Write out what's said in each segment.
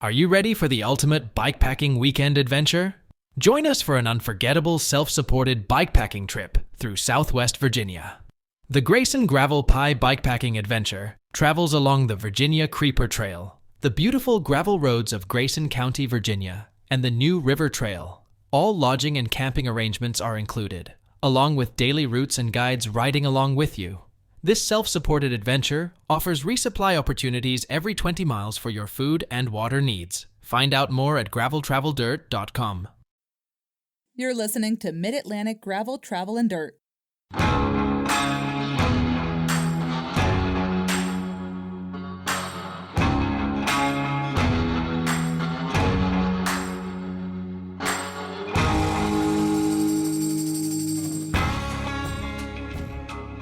Are you ready for the ultimate bikepacking weekend adventure? Join us for an unforgettable self-supported bikepacking trip through Southwest Virginia. The Grayson Gravel Pie Bikepacking Adventure travels along the Virginia Creeper Trail, the beautiful gravel roads of Grayson County, Virginia, and the New River Trail. All lodging and camping arrangements are included, along with daily routes and guides riding along with you. This self-supported adventure offers resupply opportunities every 20 miles for your food and water needs. Find out more at graveltraveldirt.com. You're listening to Mid-Atlantic Gravel, Travel, and Dirt.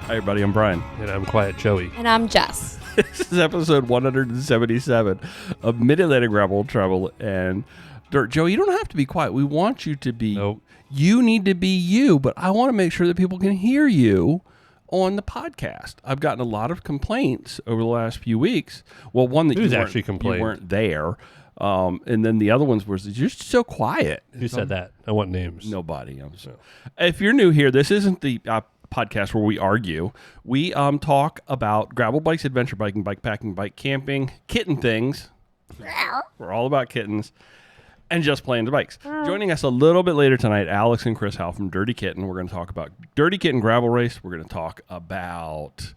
Hi, everybody. I'm Brian. And I'm Quiet Joey. And I'm Jess. This is episode 177 of Mid-Atlantic Gravel, Travel, and Dirt. Joey, you don't have to be quiet. We want you to be. Nope. You need to be you, but I want to make sure that people can hear you on the podcast. I've gotten a lot of complaints over the last few weeks. Well, one that you weren't there. And then the other ones was you're so quiet. Who said that? I want names. Nobody. If you're new here, this isn't the podcast where we argue. We talk about gravel bikes, adventure biking, bike packing, bike camping, kitten things. We're all about kittens. And just playing the bikes. Joining us a little bit later tonight, Alex and Chris Howell from Dirty Kitten. We're going to talk about Dirty Kitten Gravel Race. We're going to talk about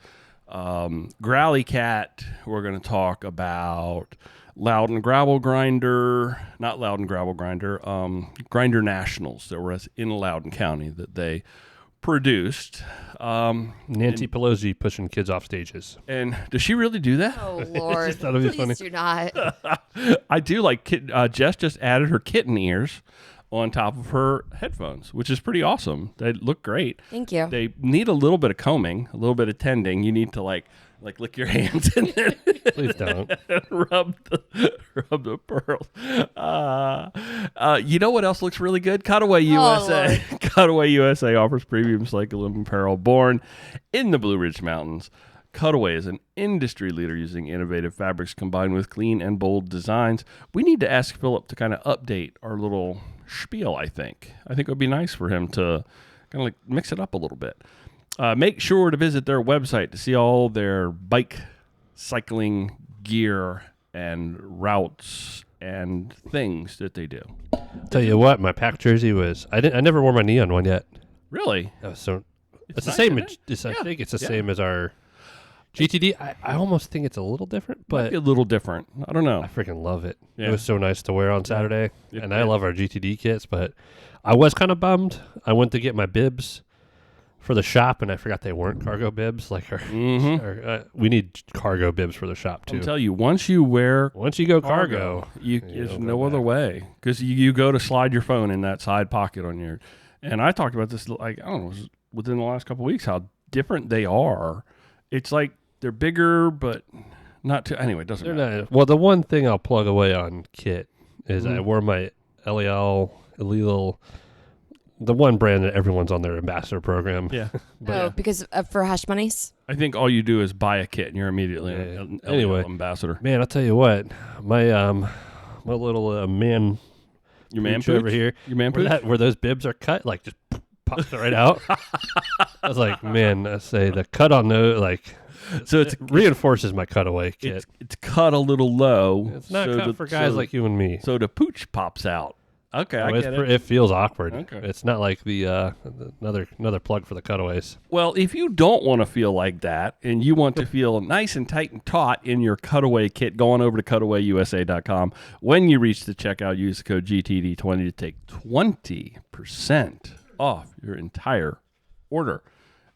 Growly Cat. We're going to talk about Loudon Gravel Grinder. Not Loudon Gravel Grinder. Grinder Nationals that were in Loudon County that they produced. Nancy Pelosi pushing kids off stages. And does she really do that? Oh, Lord. Just thought it'd be Please funny. do not. I do like Jess just added her kitten ears on top of her headphones, which is pretty awesome. They look great. Thank you. They need a little bit of combing, a little bit of tending. You need to like lick your hands and then Please don't. rub the pearls. You know what else looks really good? Cutaway USA. Lord. Cutaway USA offers premium cycling apparel born in the Blue Ridge Mountains. Cutaway is an industry leader using innovative fabrics combined with clean and bold designs. We need to ask Philip to kind of update our little spiel, I think. It would be nice for him to kind of like mix it up a little bit. Make sure to visit their website to see all their bike cycling gear and routes and things that they do. Tell you what, my pack jersey was. I never wore my neon one yet. Really? That was so. It's the nice, same. isn't it? I think it's the same as our GTD. I almost think it's a little different, Might but be a little different. I don't know. I freaking love it. Yeah. It was so nice to wear on Saturday, and I Yeah. love our GTD kits. But I was kind of bummed. I went to get my bibs for the shop, and I forgot they weren't cargo bibs. Like we need cargo bibs for the shop too. I'll tell you, once you go cargo, there's go no back. other way because you go to slide your phone in that side pocket on your. And I talked about this like I don't know within the last couple of weeks how different they are. It's like they're bigger, but not too. Anyway, it doesn't matter. Not, well, the one thing I'll plug away on kit is I wore my Illeal, the one brand that everyone's on their ambassador program. Yeah. Because for hush money's? I think all you do is buy a kit and you're immediately an Anyway. ambassador. Man, I'll tell you what, my little man, Your man pooch over pooch? here, Your man pooch? where those bibs are cut, like just pops it right out. I was like, man, I say the cut on those, like, So it reinforces my cutaway kit. It's cut a little low. It's not cut for guys like you and me. So the pooch pops out. Okay, I get it. It feels awkward. Okay. It's not like the another plug for the cutaways. Well, if you don't want to feel like that and you want to feel nice and tight and taut in your cutaway kit, go on over to cutawayusa.com. When you reach the checkout, use the code GTD20 to take 20% off your entire order.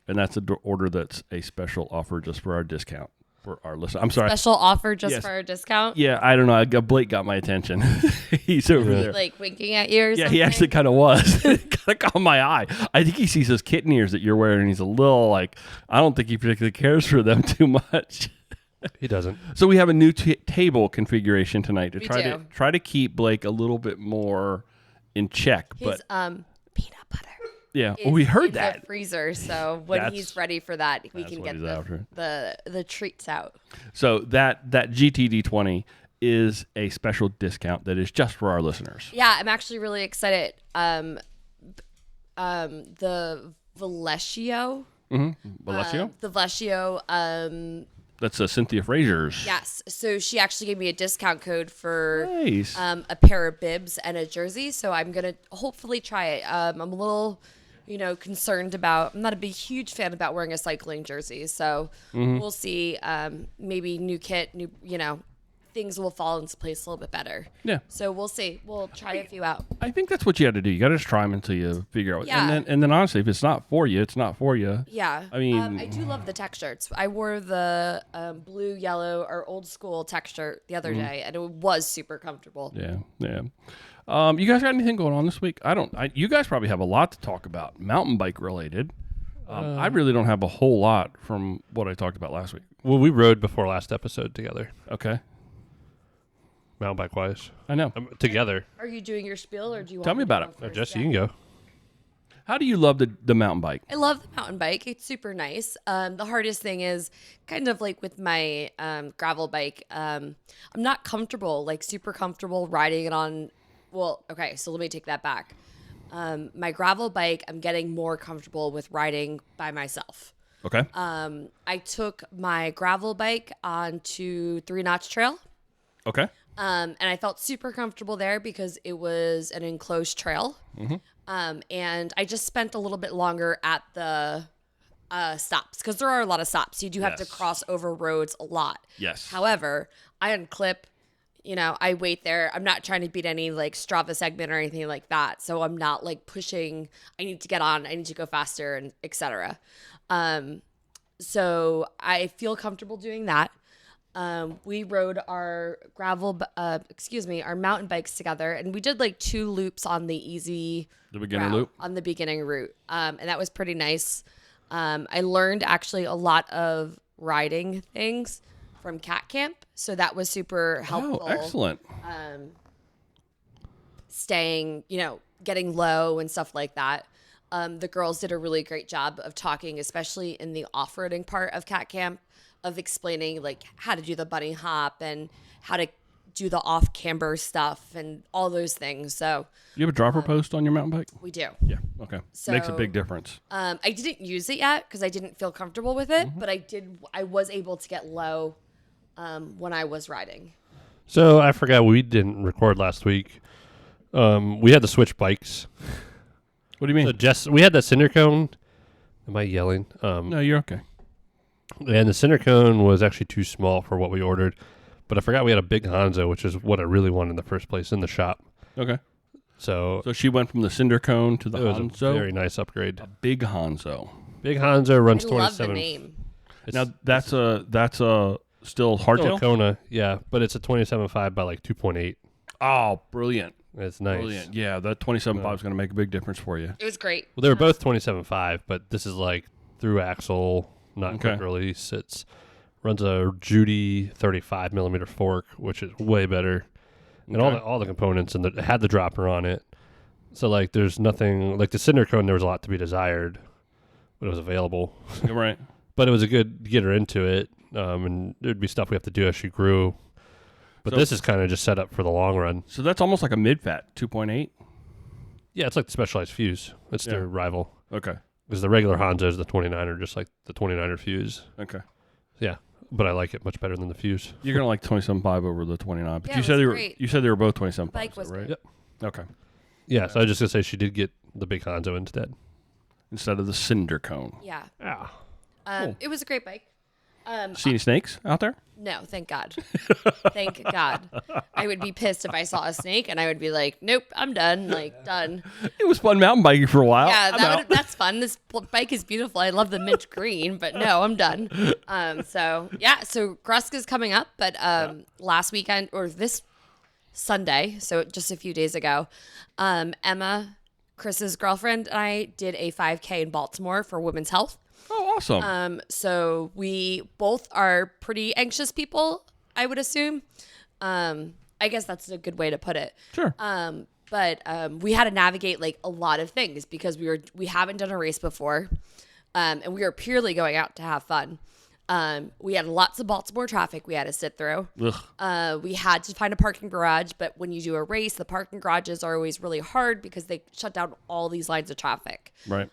And that's an order that's a special offer just for our discount. For our listeners. I'm sorry. Special offer just Yes. for a discount? Yeah, I don't know. Blake got my attention. He's over there. Like winking at you or Yeah, something? he actually kind of was. Kind of caught my eye. I think he sees those kitten ears that you're wearing, and he's a little like, I don't think he particularly cares for them too much. He doesn't. So we have a new table configuration tonight to We try to keep Blake a little bit more in check. His But peanut butter. yeah, is we heard in the that. freezer, so when That's- he's ready for that, we that's can what get he's after. the treats out. So that GTD20 is a special discount that is just for our listeners. Yeah, I'm actually really excited. The Valleccio. Valleccio? The Valleccio. That's Cynthia Frazier's. Yes. So she actually gave me a discount code for Nice. a pair of bibs and a jersey. So I'm gonna hopefully try it. I'm a little, concerned about. I'm not a big, huge fan about wearing a cycling jersey. So we'll see. Maybe new kit, things will fall into place a little bit better. Yeah. So we'll see. We'll try a few out. I think that's what you have to do. You got to just try them until you figure out. Yeah. And then honestly, if it's not for you, it's not for you. Yeah. I mean, I do love the tech shirts. I wore the blue, yellow, or old school tech shirt the other day, and it was super comfortable. Yeah. You guys got anything going on this week? You guys probably have a lot to talk about, mountain bike related. I really don't have a whole lot from what I talked about last week. Well, we rode before last episode together, Okay. mountain bike wise. I know. Together. Are you doing your spiel, or do you want Tell me to about go it. first? Jesse, you can go. How do you love the mountain bike? I love the mountain bike. It's super nice. The hardest thing is kind of like with my gravel bike. I'm not comfortable, like super comfortable riding it on. Well, okay, so let me take that back. My gravel bike, I'm getting more comfortable with riding by myself. Okay. I took my gravel bike onto 3 Notch Trail. Okay. And I felt super comfortable there because it was an enclosed trail. And I just spent a little bit longer at the stops because there are a lot of stops. You do have to Yes. cross over roads a lot. Yes. However, I unclip, I wait there. I'm not trying to beat any like Strava segment or anything like that. So I'm not like pushing, I need to get on, I need to go faster, and etc. So I feel comfortable doing that. We rode our our mountain bikes together, and we did like 2 loops on the easy The beginner route, loop? on the beginning route. And that was pretty nice. I learned actually a lot of riding things from Cat Camp, so that was super helpful. Oh, excellent. Staying, getting low and stuff like that. The girls did a really great job of talking, especially in the off-roading part of Cat Camp, of explaining like how to do the bunny hop and how to do the off camber stuff and all those things. So You have a dropper post on your mountain bike? we do. Yeah. Okay. Makes a So- big difference. I didn't use it yet because I didn't feel comfortable with it, but I was able to get low when I was riding. So I forgot we didn't record last week. We had to switch bikes. What do you mean? So we had that cinder cone. Am I yelling? No, you're okay. And the cinder cone was actually too small for what we ordered. But I forgot we had a big Hanzo, which is what I really wanted in the first place in the shop. Okay. So So she went from the cinder cone to the it was Hanzo. a very nice upgrade. Big Hanzo. Big Hanzo runs I love the 27. name. It's Now that's a still hardtail. still a Kona, yeah, but it's a 27.5 by like 2.8. Oh, brilliant! It's nice. Brilliant. Yeah, that 27.5 is going to make a big difference for you. It was great. Well, they were both 27.5, but this is like through axle, not Okay. quick release. It's runs a Judy 35 millimeter fork, which is way better, and Okay. all the components, and it had the dropper on it. So like, there's nothing like the cinder cone. There was a lot to be desired, but it was available. You're right. But it was a good get her into it, and there'd be stuff we have to do as she grew. But So- this is kind of just set up for the long run. So that's almost like a mid-fat 2.8. Yeah, it's like the Specialized Fuse. It's Yeah. their rival. Okay. Because the regular Hanzo is the 29er, just like the 29er Fuse. Okay. Yeah, but I like it much better than the Fuse. You're going to like 27.5 over the 29. But Yeah, you it said was they were great. you said they were both 27.5, Bike was right? great. Yep. Okay. Yeah, so I was just gonna say she did get the big Hanzo instead. Instead of the cinder cone. Yeah. Yeah. Cool. It was a great bike. See any snakes out there? No, thank God. Thank God. I would be pissed if I saw a snake and I would be like, nope, I'm done. Like, done. It was fun mountain biking for a while. Yeah, I'm out. that's fun. This bike is beautiful. I love the mint green, but no, I'm done. So Gruska's coming up, but last weekend or this Sunday, so just a few days ago, Emma, Chris's girlfriend, and I did a 5K in Baltimore for Women's Health. Oh, awesome. So we both are pretty anxious people, I would assume. I guess that's a good way to put it. Sure. But we had to navigate like a lot of things because we haven't done a race before, and we were purely going out to have fun. We had lots of Baltimore traffic we had to sit through. Ugh. We had to find a parking garage, but when you do a race, the parking garages are always really hard because they shut down all these lines of traffic. Right.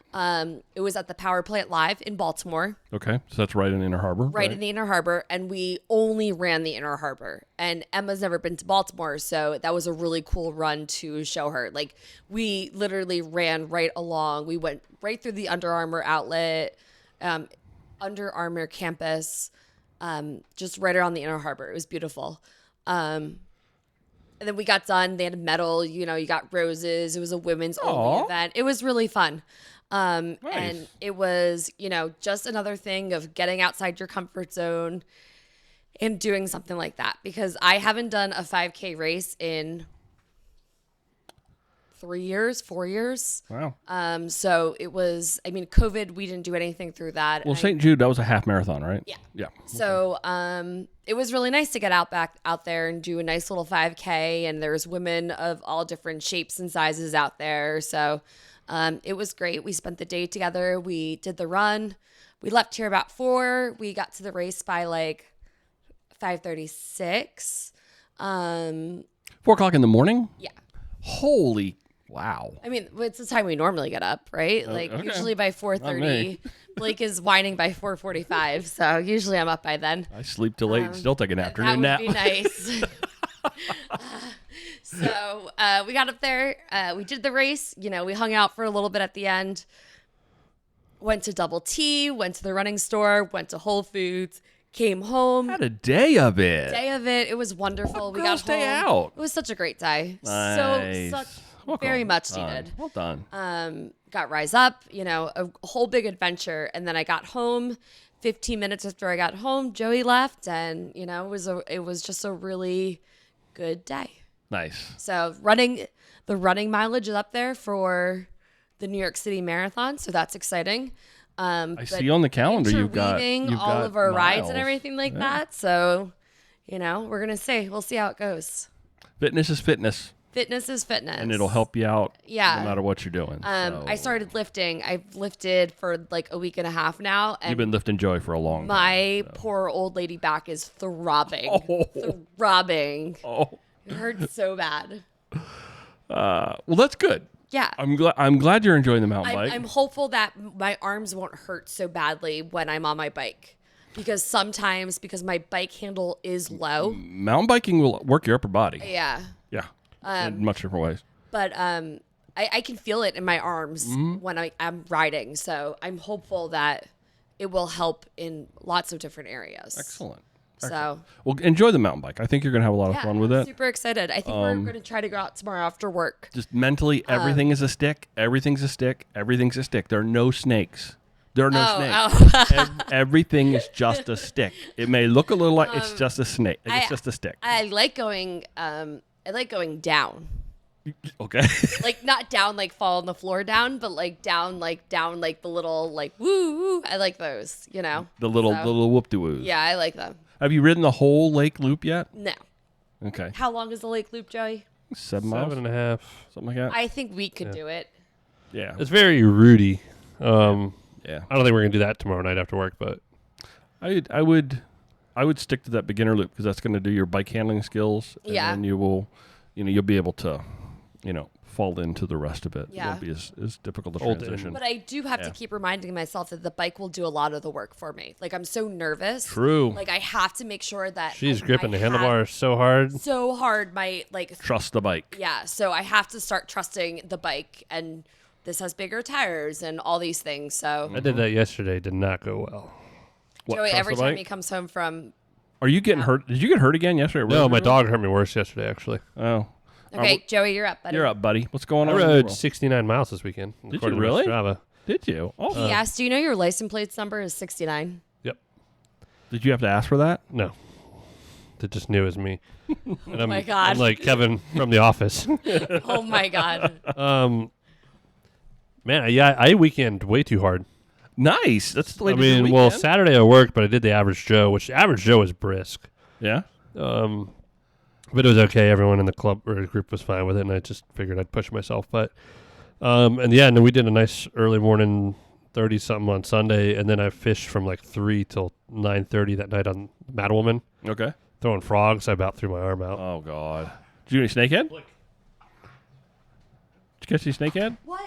It was at the Power Plant Live in Baltimore, Okay. So that's right in Inner Harbor. right in the Inner Harbor, and we only ran the Inner Harbor. And Emma's never been to Baltimore, so that was a really cool run to show her. Like, we literally ran right along. We went right through the Under Armour outlet, Under Armour campus, just right around the Inner Harbor. It was beautiful. And then we got done. They had a medal. You got roses. It was a women's only event. It was really fun. And it was, just another thing of getting outside your comfort zone and doing something like that, because I haven't done a 5K race in 4 years. Wow. So it was, COVID, we didn't do anything through that. Well, St. Jude, that was a half marathon, right? Yeah. Yeah. So it was really nice to get out there and do a nice little 5K, and there's women of all different shapes and sizes out there. So it was great. We spent the day together. We did the run. We left here about 4. We got to the race by like 5:36. 4:00 in the morning? Yeah. Holy wow. It's the time we normally get up, right? Okay. Usually by 4:30. Blake is whining by 4:45, so usually I'm up by then. I sleep till 8 and still take an afternoon That nap. would be nice. So we got up there. We did the race. We hung out for a little bit at the end. Went to Double T, went to the running store, went to Whole Foods, came home. Had a day of it. It was wonderful. We got stay home. out. It was such a great day. Nice. Very much Well needed. Well done. Got Rise Up, a whole big adventure. And then I got home. 15 minutes after I got home, Joey left, and it was just a really good day. Nice. So the running mileage is up there for the New York City Marathon, so that's exciting. I see on the calendar you've got all of our rides and miles. everything like that. So, we're gonna see. We'll see how it goes. Fitness is fitness. Fitness is fitness, And it'll help you out no Yeah. matter what you're doing. I started lifting. I've lifted for like a week and a half now, and You've been lifting Joey for a long time. my poor old lady back is throbbing. Throbbing. Oh. It hurts so bad. Well, that's good. Yeah. I'm glad you're enjoying the mountain bike. I'm hopeful that my arms won't hurt so badly when I'm on my bike, because sometimes, because my bike handle is low. Mountain biking will work your upper body. Yeah. Yeah. In much different ways. But I can feel it in my arms Mm-hmm. when I'm riding. So I'm hopeful that it will help in lots of different areas. Excellent. So Well, enjoy the mountain bike. I think you're going to have a lot of fun with I'm it. super excited. I think we're going to try to go out tomorrow after work. Just mentally, everything is a stick. Everything's a stick. Everything's a stick. There are no snakes. There are no snakes. Everything is just a stick. It may look a little like it's just a snake. It's just a stick. I like going down. Okay. Like not down like fall on the floor down, but like down like the little like woo. I like those, The little whoop-de-woos. Yeah, I like them. Have you ridden the whole lake loop yet? No. Okay. How long is the lake loop, Joey? 7 miles? 7.5. Something like that? I think we could do it. Yeah. It's very rooty. Yeah. I don't think we're gonna do that tomorrow night after work, but I would stick to that beginner loop because that's going to do your bike handling skills. And Yeah. then you will, you'll be able to, fall into the rest of it. Yeah. It won't be as difficult to Old transition. But I do have to keep reminding myself that the bike will do a lot of the work for me. Like I'm so nervous. True. Like I have to make sure that she's I gripping the have handlebars so hard. so hard. My Trust the bike. yeah. So I have to start trusting the bike, and this has bigger tires and all these things. So I did that yesterday. Did not go well. What, Joey, trust every the time bike? he comes home from Are you getting hurt? Did you get hurt again yesterday? No, my dog hurt me worse yesterday. Actually, Oh. okay, Joey, you're up, buddy. You're up, buddy. What's going I on? in the rode world? 69 miles this weekend. you according to my really? Strava. Did you? Oh. He asked, "Do you know your license plate number is 69?" Yep. Did you have to ask for that? No. They just knew it was me. And I'm, my God. I'm like Kevin from The Office. Oh my God. Man, yeah, I weekend way too hard. Nice. That's the way I to do the mean, well, weekend. Saturday I worked, but I did the average Joe, which the average Joe is brisk. Yeah. But it was okay. Everyone in the club or the group was fine with it, and I just figured I'd push myself. But and then we did a nice early morning 30 something on Sunday, and then I fished from like 3 till 9:30 that night on Madwoman, Okay. throwing frogs. I about threw my arm out. Oh God. Did you get any snakehead? Did you catch any snakehead? What?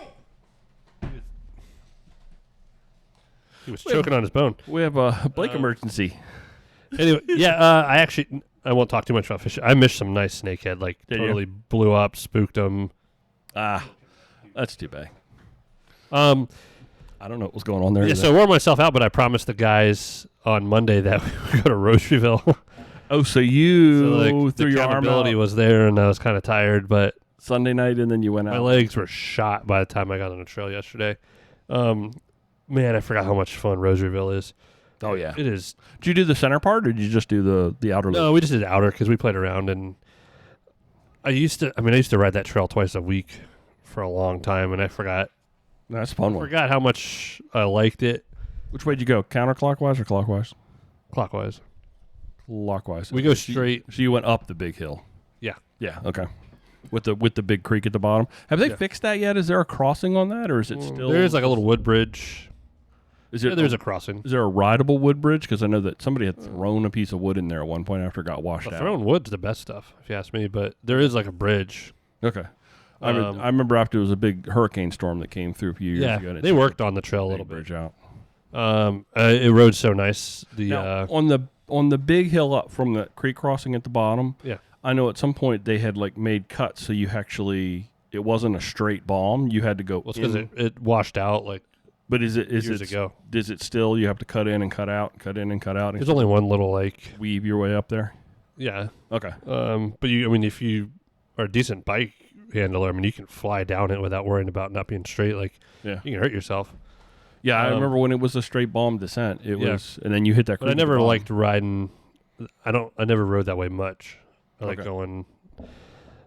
He was choking on his bone. We have a Blake emergency. Anyway, I won't talk too much about fishing. I missed some nice snakehead. Like Did you? totally blew up, spooked them. That's too bad. Um, I don't know what was going on there. yeah, either. so I wore myself out, but I promised the guys on Monday that we would go to Rocherville. Oh, so you So like threw the your arm accountability out was there, and I was kind of tired, but Sunday night, and then you went out. my legs were shot by the time I got on the trail yesterday. Man, I forgot how much fun Rocherville is. Oh yeah. It is. Did you do the center part, or did you just do the outer No, loop? we just did outer because we played around, and I used to ride that trail twice a week for a long time, and I forgot That's a fun one. how much I liked it. Which way did you go? Counterclockwise or clockwise? Clockwise. Clockwise. We go straight. So you went up the big hill. Yeah. Yeah. Okay. With the big creek at the bottom. Have they fixed that yet? Is there a crossing on that, or is it still? There's like a little wood bridge. Is there? There's a crossing. Is there a rideable wood bridge? Because I know that somebody had thrown a piece of wood in there at one point after it got washed The out. thrown wood's the best stuff, if you ask me. But there is like a bridge. Okay. I remember after it was a big hurricane storm that came through a few years ago. and it they took worked on the trail a the little bit. bridge out. It rode so nice. Now, on the big hill up from the creek crossing at the bottom. Yeah. I know at some point they had like made cuts so you actually it wasn't a straight bomb. You had to go. Because it washed out like But is it years ago. Is it still you have to cut in and cut out, cut in and cut out, and There's only one little lake. weave your way up there? Yeah. Okay. But if you are a decent bike handler, you can fly down it without worrying about not being straight. Like Yeah. you can hurt yourself. Yeah, I remember when it was a straight bomb descent. It Yeah. was, and then you hit that. But I creek at the never bottom. liked riding. I never rode that way much. I like Okay.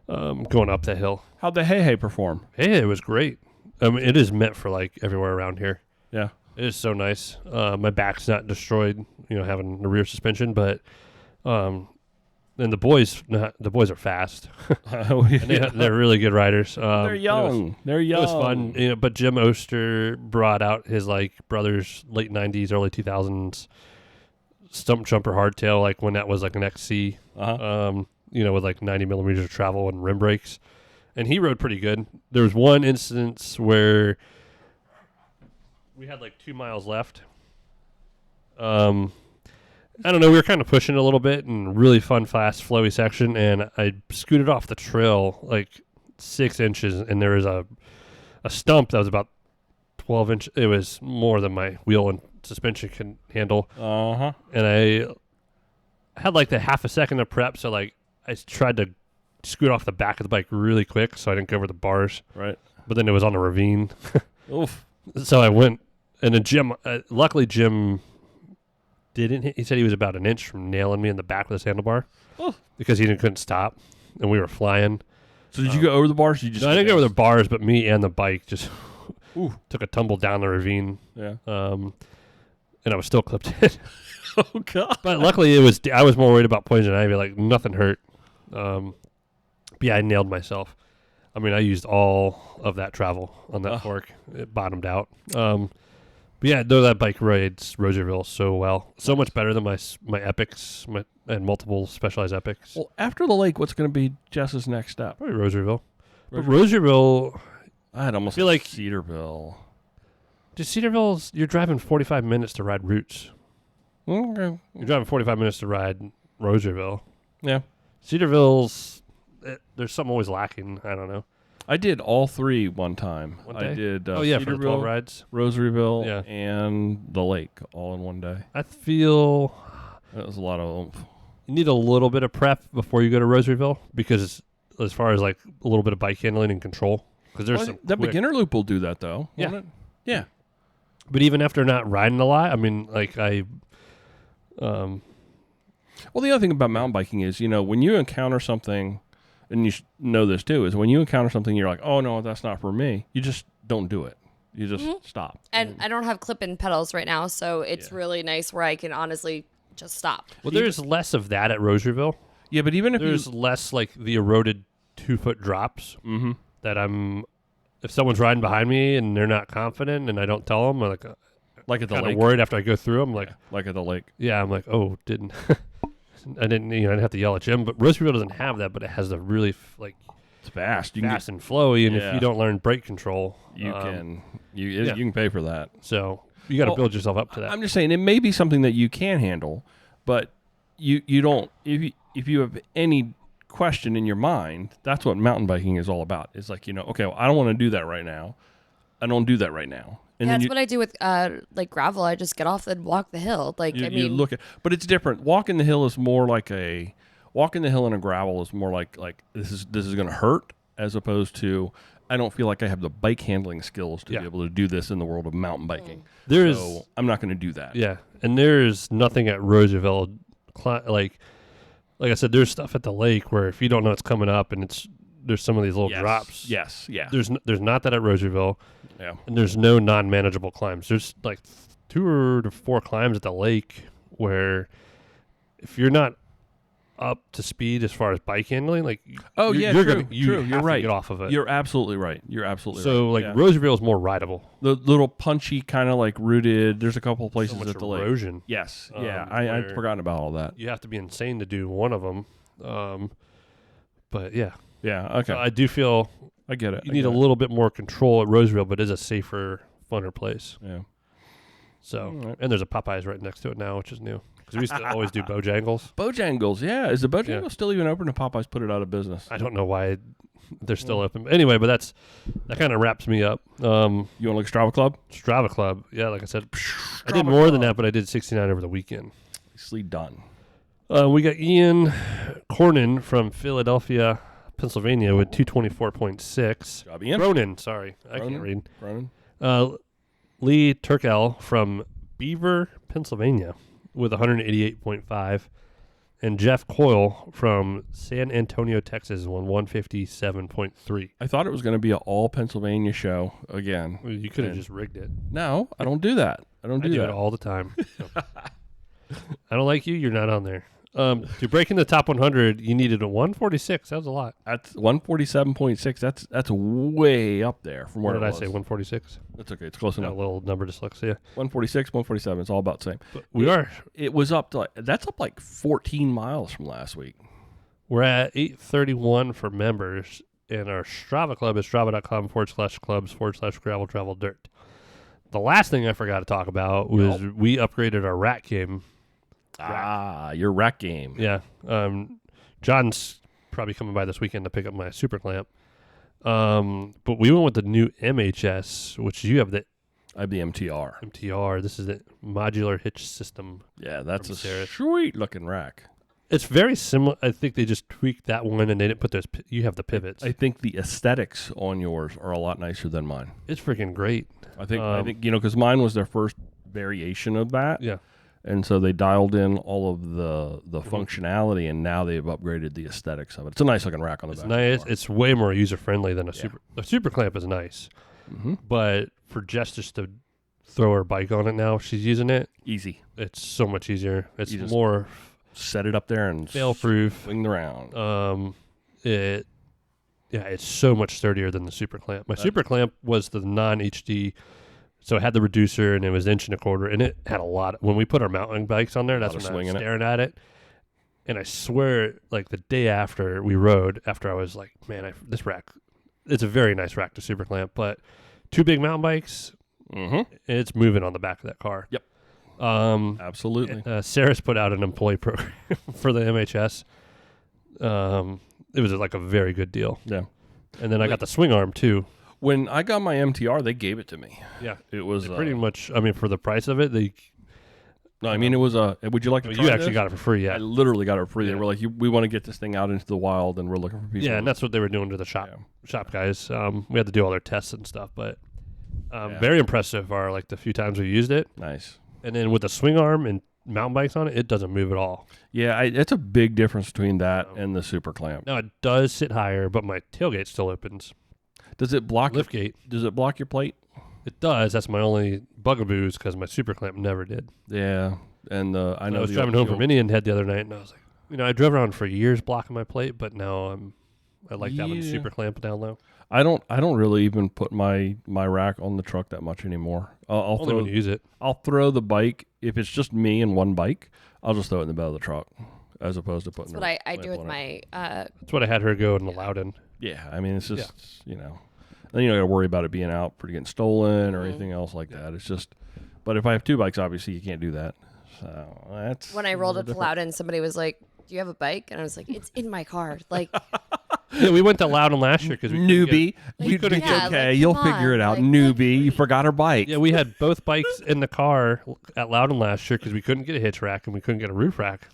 going up the hill. How'd the Hey perform? Hey, it was great. It is meant for like everywhere around here. Yeah. It is so nice. My back's not destroyed, having the rear suspension, but and the boys are fast. Oh, And they're really good riders. They're young. They're It young. was fun, but Jim Oster brought out his like brother's late '90s, early 2000s stump jumper hardtail, like when that was like an XC, Uh-huh. with like 90 millimeters of travel and rim brakes, and he rode pretty good. There was one instance where we had like 2 miles left. I don't know. We were kind of pushing a little bit and really fun, fast, flowy section, and I scooted off the trail like 6 inches, and there was a stump that was about 12 inches. It was more than my wheel and suspension can handle. Uh-huh. And I had like the half a second of prep, so like I tried to scoot off the back of the bike really quick so I didn't go over the bars. Right. But then it was on a ravine. Oof. So I went, and then luckily Jim didn't hit. He said he was about an inch from nailing me in the back with his handlebar because he couldn't stop, and we were flying. So did you go over the bars? Or you just No, I didn't go over the bars, but me and the bike just Ooh. took a tumble down the ravine. Yeah. And I was still clipped in. Oh God. But luckily I was more worried about poison ivy. Like nothing hurt. But yeah, I nailed myself. I mean, I used all of that travel on that fork. It bottomed out. But yeah, though that bike rides Rocherville so well, so much better than my epics, and multiple specialized epics. Well, after the lake, what's going to be Jess's next step? Probably Rocherville. But Rocherville, I had almost feel like Cedarville. just Cedarville's. You're driving 45 minutes to ride routes. Okay. You're driving 45 minutes to ride Rocherville. Yeah. Cedarville's. There's something always lacking. I don't know. I did all three one time. One I day? did For the 12 Cedarville, rides. Rosaryville, Yeah. and the lake all in one day. I feel That was a lot of oomph. you need a little bit of prep before you go to Rosaryville because as far as like a little bit of bike handling and control, because there's some That quick- beginner loop will do that though. Yeah. Won't it? Yeah. But even after not riding a lot, I mean, like Well, the other thing about mountain biking is, when you encounter something, and you know this too, is when you encounter something, you're like, oh no, that's not for me. You just don't do it. You just stop. And I don't have clip-in pedals right now, so it's really nice where I can honestly just stop. well, there's less of that at Rosaryville. Yeah, but even if There's you, less like the eroded 2-foot drops that I'm if someone's riding behind me and they're not confident and I don't tell them, I'm like Like at the kind of lake. worried after I go through. I'm like, Like at the lake. I'm like, oh, didn't I didn't have to yell at Jim. But Roosevelt doesn't have that, but it has the really It's fast. You fast and flowy. And if Yeah. you don't learn brake control, you can pay for that. So you got to build yourself up to that. I'm just saying it may be something that you can handle, but you don't. If you have any question in your mind, that's what mountain biking is all about. It's like, okay, well, I don't want to do that right now. I don't do that right now. And Yeah, then that's what I do with like gravel. I just get off and walk the hill. Like you look at, but it's different. Walking the hill is more like walking the hill in a gravel is more like this is going to hurt, as opposed to I don't feel like I have the bike handling skills to be able to do this in the world of mountain biking. So I'm not going to do that. Yeah, and there's nothing at Roosevelt like I said. There's stuff at the lake where if you don't know it's coming up and there's some of these little drops. Yes, yeah. There's not that at Roosevelt. Yeah. And there's no non-manageable climbs. There's like 2 to 4 climbs at the lake where if you're not up to speed as far as bike handling, like Oh, you're true, gonna, true. have You're to right. get off of it. You're absolutely right. You're absolutely So right. like Yeah. Roosevelt is more rideable. The little punchy kind of like rooted. There's a couple of places So much at the lake. erosion. Yes. Yeah. where I'd forgotten about all that. You have to be insane to do one of them. But yeah, Yeah. Okay. so I do feel I get it. you need a little bit more control at Roosevelt, but it is a safer, funner place. Yeah. So, All right. and there's a Popeyes right next to it now, which is new. Because we used to always do Bojangles. Bojangles. Yeah. Is the Bojangles still even open? Or Popeyes put it out of business? I don't know why they're still open. Anyway, but that kind of wraps me up. You want to look Strava Club? Strava Club. Yeah, like I said, I did more than that, but I did 69 over the weekend. Nicely done. We got Ian Cornyn from Philadelphia, Pennsylvania with 224.6. Job, Ian. Cronin, sorry. I can't read. Ronan. Lee Turkel from Beaver, Pennsylvania with 188.5. And Jeff Coyle from San Antonio, Texas, won 157.3. I thought it was going to be an all Pennsylvania show again. Well, you could have just rigged it. No, I don't do that. I don't I do do that. it all the time. I don't like you. You're not on there. To break in the top 100, you needed a 146. That was a lot. That's 147.6. That's way up there from What where did it I was. say? 146? That's okay. It's close Got a enough. little number dyslexia. 146, 147. It's all about the same. But we are. It was up to that's up like 14 miles from last week. We're at 831 for members, and our Strava club is strava.com/clubs/gravel travel dirt. The last thing I forgot to talk about was we upgraded our rack game. Your rack game. Yeah. John's probably coming by this weekend to pick up my super clamp. But we went with the new MHS, which you have the I have the MTR. MTR. This is the modular hitch system. Yeah, that's a From Sarah. sweet looking rack. It's very similar. I think they just tweaked that one, and they didn't put those. You have the pivots. I think the aesthetics on yours are a lot nicer than mine. It's freaking great. I think because mine was their first variation of that. Yeah. And so they dialed in all of the functionality, and now they've upgraded the aesthetics of it. It's a nice looking rack on the It's back. nice. It's way more user friendly than a super. The super clamp is nice, but for Jess just to throw her bike on it now, she's using it. Easy. It's so much easier. It's You just more set it up there and fail proof. swing around. It's so much sturdier than the super clamp. My super clamp was the non HD. So it had the reducer, and it was 1.25 inches, and it had a lot. When we put our mountain bikes on there, that's when I was staring at it. And I swear, like the day after we rode, after I was like, man, this rack, it's a very nice rack to super clamp, but 2 big mountain bikes, it's moving on the back of that car. Yep. Absolutely. Sarah's put out an employee program for the MHS. It was like a very good deal. Yeah. And then I got the swing arm too. When I got my MTR, they gave it to me. Yeah. It was Pretty much, I mean, for the price of it, No, I mean it was would you like to you try actually this? got it for free, yeah. I literally got it for free. They Yeah. were like, we want to get this thing out into the wild, and we're looking for people. Yeah, and that's what they were doing to the shop guys. We had to do all their tests and stuff, but very impressive are like the few times we used it. Nice. And then with the swing arm and mountain bikes on it, it doesn't move at all. Yeah, it's a big difference between that and the super clamp. Now it does sit higher, but my tailgate still opens. Does it block Lift gate? Does it block your plate? It does. That's my only bugaboo because my super clamp never did. Yeah, and I was driving home from Indian Head the other night, and I was like, I drove around for years blocking my plate, but now I'm I like that one Yeah. super clamp down low. I don't really even put my rack on the truck that much anymore. I'll Only when you use it. I'll throw the bike if it's just me and one bike. I'll just throw it in the bed of the truck as opposed to putting. That's what I do with on it. my. That's what I had her go in the Loudon. Yeah, I mean it's just then you don't got to worry about it being out for getting stolen or anything else like that. It's just, but if I have two bikes, obviously you can't do that. So that's When I rolled up to Loudon, somebody was like, "Do you have a bike?" And I was like, "It's in my car." Like, Yeah, we went to Loudon last year because newbie. Like, It's yeah, okay. like, You'll come figure it on, out. like- Newbie, you forgot her bike. Yeah, we had both bikes in the car at Loudon last year because we couldn't get a hitch rack and we couldn't get a roof rack.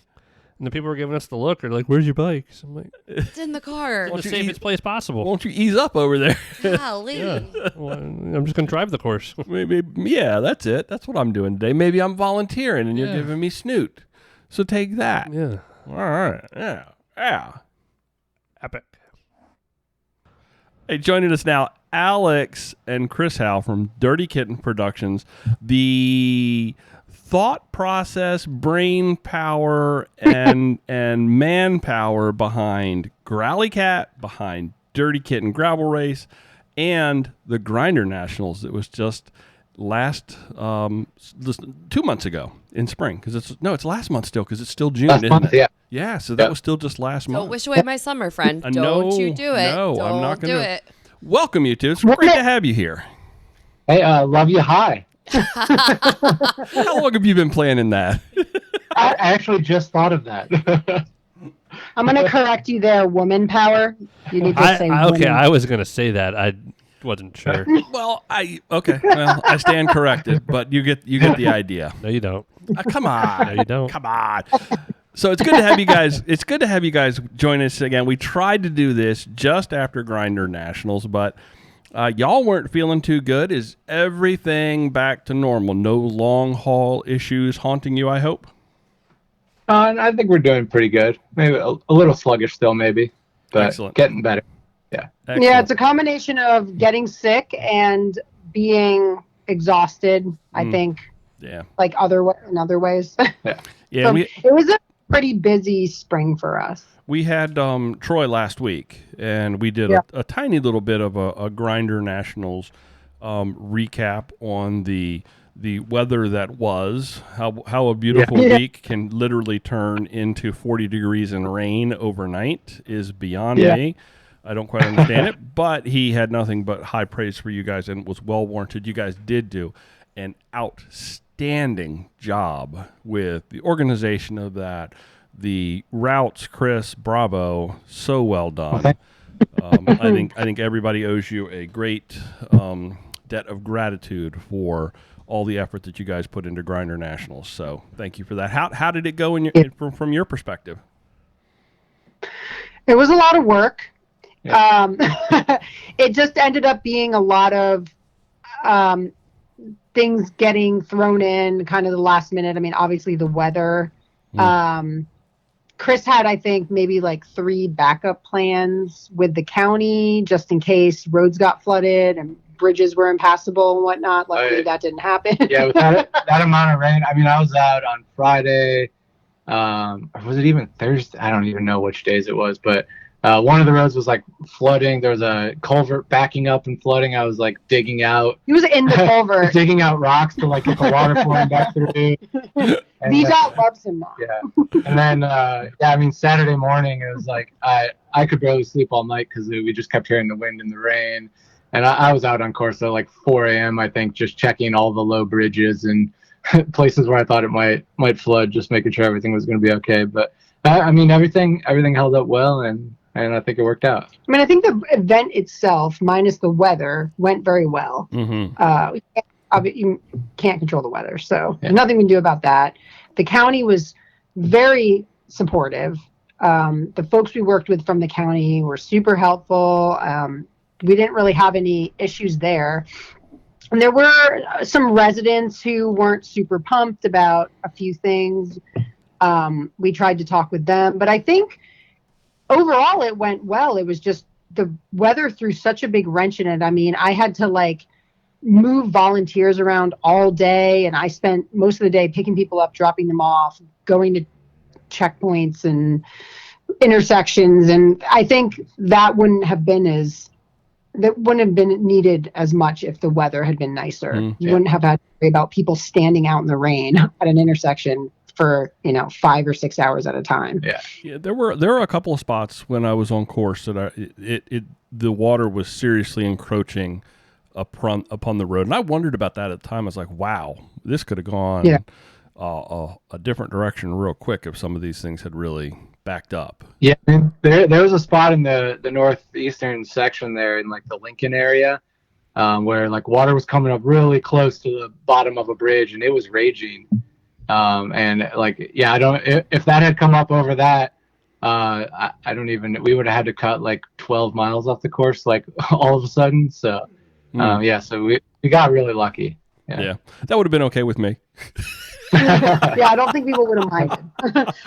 And the people were giving us the look. They're like, "Where's your bikes?" I'm like, it's in the car. "In the safest place possible." Won't you ease up over there? Golly. Yeah, well, I'm just gonna drive the course. Maybe, yeah, that's it. That's what I'm doing today. Maybe I'm volunteering and you're Yeah. giving me snoot. So take that. Yeah, All right. Yeah. epic. Hey, joining us now, Alex and Chris Howell from Dirty Kitten Productions. The thought process, brain power, and manpower behind Growly Cat, behind Dirty Kitten Gravel Race, and the Grinder Nationals. It was just last 2 months ago in spring because it's last month still because it's still June. Last isn't month, it? yeah. Yeah, so that was still just last Don't month. wish away my summer, friend. Don't you do it. no, Don't I'm not do gonna- it. Welcome, you two. It's great to have you here. Hey, love you. Hi. How long have you been planning that? I actually just thought of that. I'm going to correct you there, woman power. You need to say Okay, woman. I was gonna say that. I wasn't sure. Well, I stand corrected, but you get the idea. No, you don't. Come on. No, you don't. Come on. So it's good to have you guys. It's good to have you guys join us again. We tried to do this just after Grinder Nationals, but y'all weren't feeling too good. Is everything back to normal? No long haul issues haunting you, I hope? I think we're doing pretty good. Maybe a little sluggish still, maybe, but Excellent. getting better. Excellent. Yeah, it's a combination of getting sick and being exhausted, I think, yeah. like in other ways. Yeah, So we it was a pretty busy spring for us. We had Troy last week, and we did a tiny little bit of a Grinder Nationals recap on the weather that was, how a beautiful week can literally turn into 40 degrees and rain overnight is beyond me. I don't quite understand it, but he had nothing but high praise for you guys and was well warranted. You guys did do an outstanding job with the organization of that. The routes, Chris, bravo, so well done. I think everybody owes you a great debt of gratitude for all the effort that you guys put into Grinder Nationals. So thank you for that. How did it go from your perspective? It was a lot of work. It just ended up being a lot of things getting thrown in kind of the last minute. I mean, obviously the weather. Chris had, I think, maybe like 3 backup plans with the county just in case roads got flooded and bridges were impassable and whatnot. Luckily, that didn't happen. Yeah, with that amount of rain. I mean, I was out on Friday. Or was it even Thursday? I don't even know which days it was, but one of the roads was like flooding. There was a culvert backing up and flooding. I was like digging out. He was in the culvert. Digging out rocks to like get the water flowing back through. And, VDOT loves him now. yeah. And then, I mean, Saturday morning, it was like I could barely sleep all night because we just kept hearing the wind and the rain. And I was out on course at like 4 a.m., I think, just checking all the low bridges and places where I thought it might flood, just making sure everything was going to be okay. But, I mean, everything held up well, and I think it worked out. I mean, I think the event itself, minus the weather, went very well. You can't control the weather, so there's nothing we can do about that. The county was very supportive. The folks we worked with from the county were super helpful. We didn't really have any issues there. And there were some residents who weren't super pumped about a few things. We tried to talk with them, but I think overall it went well. It was just the weather threw such a big wrench in it. I mean, I had to move volunteers around all day, and I spent most of the day picking people up, dropping them off, going to checkpoints and intersections, and I think that wouldn't have been needed as much if the weather had been nicer. You wouldn't have had to worry about people standing out in the rain at an intersection for 5 or 6 hours at a time. Yeah. There were a couple of spots when I was on course that the water was seriously encroaching upon the road, and I wondered about that at the time. I was like, wow, this could have gone a different direction real quick if some of these things had really backed up. Yeah, there was a spot in the northeastern section there in like the Lincoln area where like water was coming up really close to the bottom of a bridge, and it was raging. And like, yeah, if that had come up over that, we would have had to cut like 12 miles off the course, like all of a sudden. So, so we got really lucky. Yeah. That would have been okay with me. Yeah, I don't think people would have minded.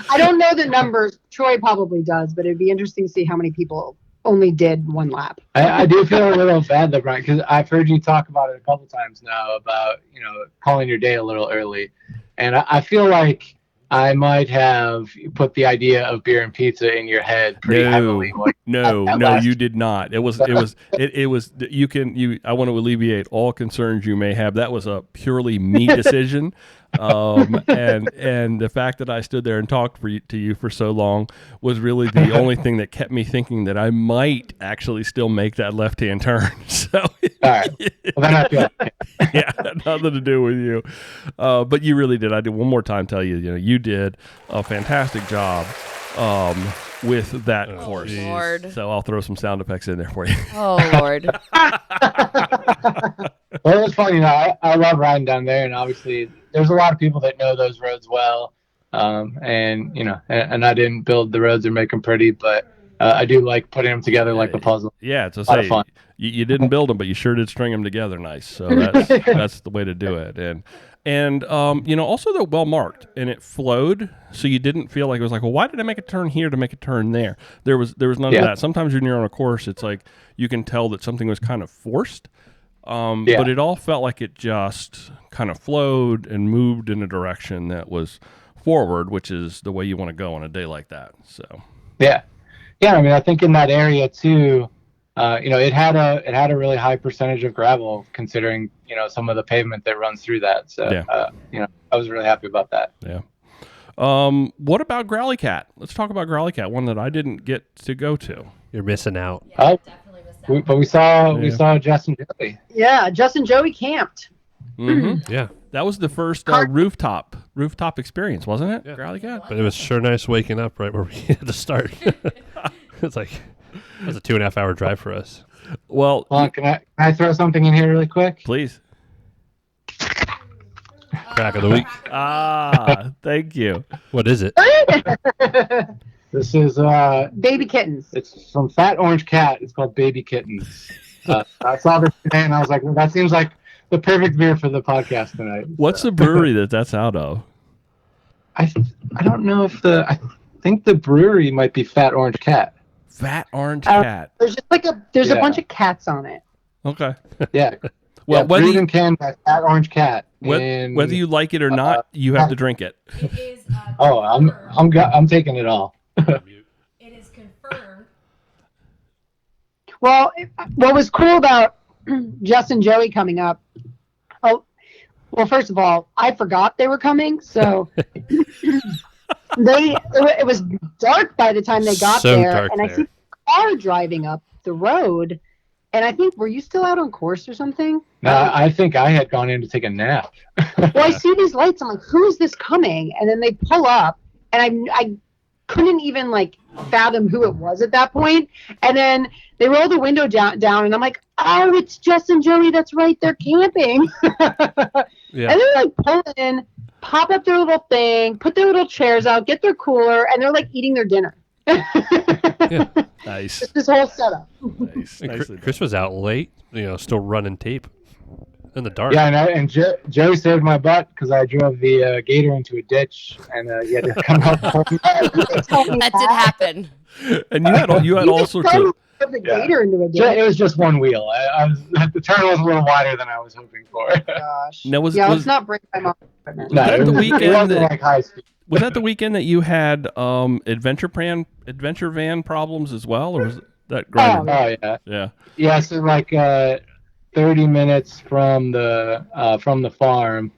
I don't know the numbers. Troy probably does, but it'd be interesting to see how many people only did one lap. I do feel a little bad though, Brian, because I've heard you talk about it a couple times now about, calling your day a little early. And I feel like I might have put the idea of beer and pizza in your head pretty heavily. No, you did not. I want to alleviate all concerns you may have. That was a purely me decision. And the fact that I stood there and talked to you for so long was really the only thing that kept me thinking that I might actually still make that left-hand turn. So, all right. Well, then I feel yeah, nothing to do with you. But you really did. I did one more time tell you, you did a fantastic job with that course. Lord. So I'll throw some sound effects in there for you. Oh, Lord. Well, it was fun. I love riding down there, and obviously there's a lot of people that know those roads well. And I didn't build the roads or make them pretty, but I do like putting them together like a puzzle. Yeah, it's a lot of fun. You didn't build them, but you sure did string them together nice. So that's the way to do it. And also they're well marked, and it flowed, so you didn't feel like it was like, well, why did I make a turn here to make a turn there? There was none of that. Sometimes when you're on a course, it's like you can tell that something was kind of forced, but it all felt like it just kind of flowed and moved in a direction that was forward, which is the way you want to go on a day like that. So yeah. I mean, I think in that area too. It had a really high percentage of gravel considering, some of the pavement that runs through that. So, I was really happy about that. Yeah. What about Growly Cat? Let's talk about Growly Cat, one that I didn't get to go to. You're missing out. Yeah, definitely missed out. But we saw Justin Joey. Yeah, Justin Joey camped. Mm-hmm. Yeah. That was the first rooftop experience, wasn't it? Yeah. Growly Cat. But it was sure nice waking up right where we had to start. It's like, it was a 2.5 hour drive for us. Well, can I throw something in here really quick? Please. Crack of the week. Thank you. What is it? This is Baby kittens. It's from Fat Orange Cat. It's called Baby Kittens. I saw this today and I was like, well, that seems like the perfect beer for the podcast tonight. What's the brewery that's out of? I don't know if I think the brewery might be Fat Orange Cat. Fat Orange Cat. There's just like a bunch of cats on it. Okay. Yeah. Well, whether you can Fat Orange Cat. Whether you like it or not, you have to drink it. It is. I'm taking it all. It is confirmed. Well, what was cool about Justin Joey coming up? Oh, well, first of all, I forgot they were coming, so it was dark by the time they got there, and I see a car driving up the road, and I think, were you still out on course or something? No, I think I had gone in to take a nap. Well, I see these lights. I'm like, who is this coming? And then they pull up, and I couldn't even like fathom who it was at that point. And then they roll the window down, and I'm like, oh, it's Justin Joey. That's right, they're camping. Yeah. And they're like pulling in, pop up their little thing, put their little chairs out, get their cooler, and they're like eating their dinner. Yeah. Nice. Just this whole setup. Nice. Chris was out late, still running tape in the dark. Yeah, and Joey saved my butt because I drove the gator into a ditch, and he had to come up. That did happen. And you had all sorts of. The gator into a ditch. It was just one wheel. The turn was a little wider than I was hoping for. Gosh. Now, let's not break my mom. that the weekend it wasn't like high speed. Was that the weekend that you had adventure van problems as well, or was that Grinder? Oh yeah. Yeah. Yeah, so like 30 minutes from the farm,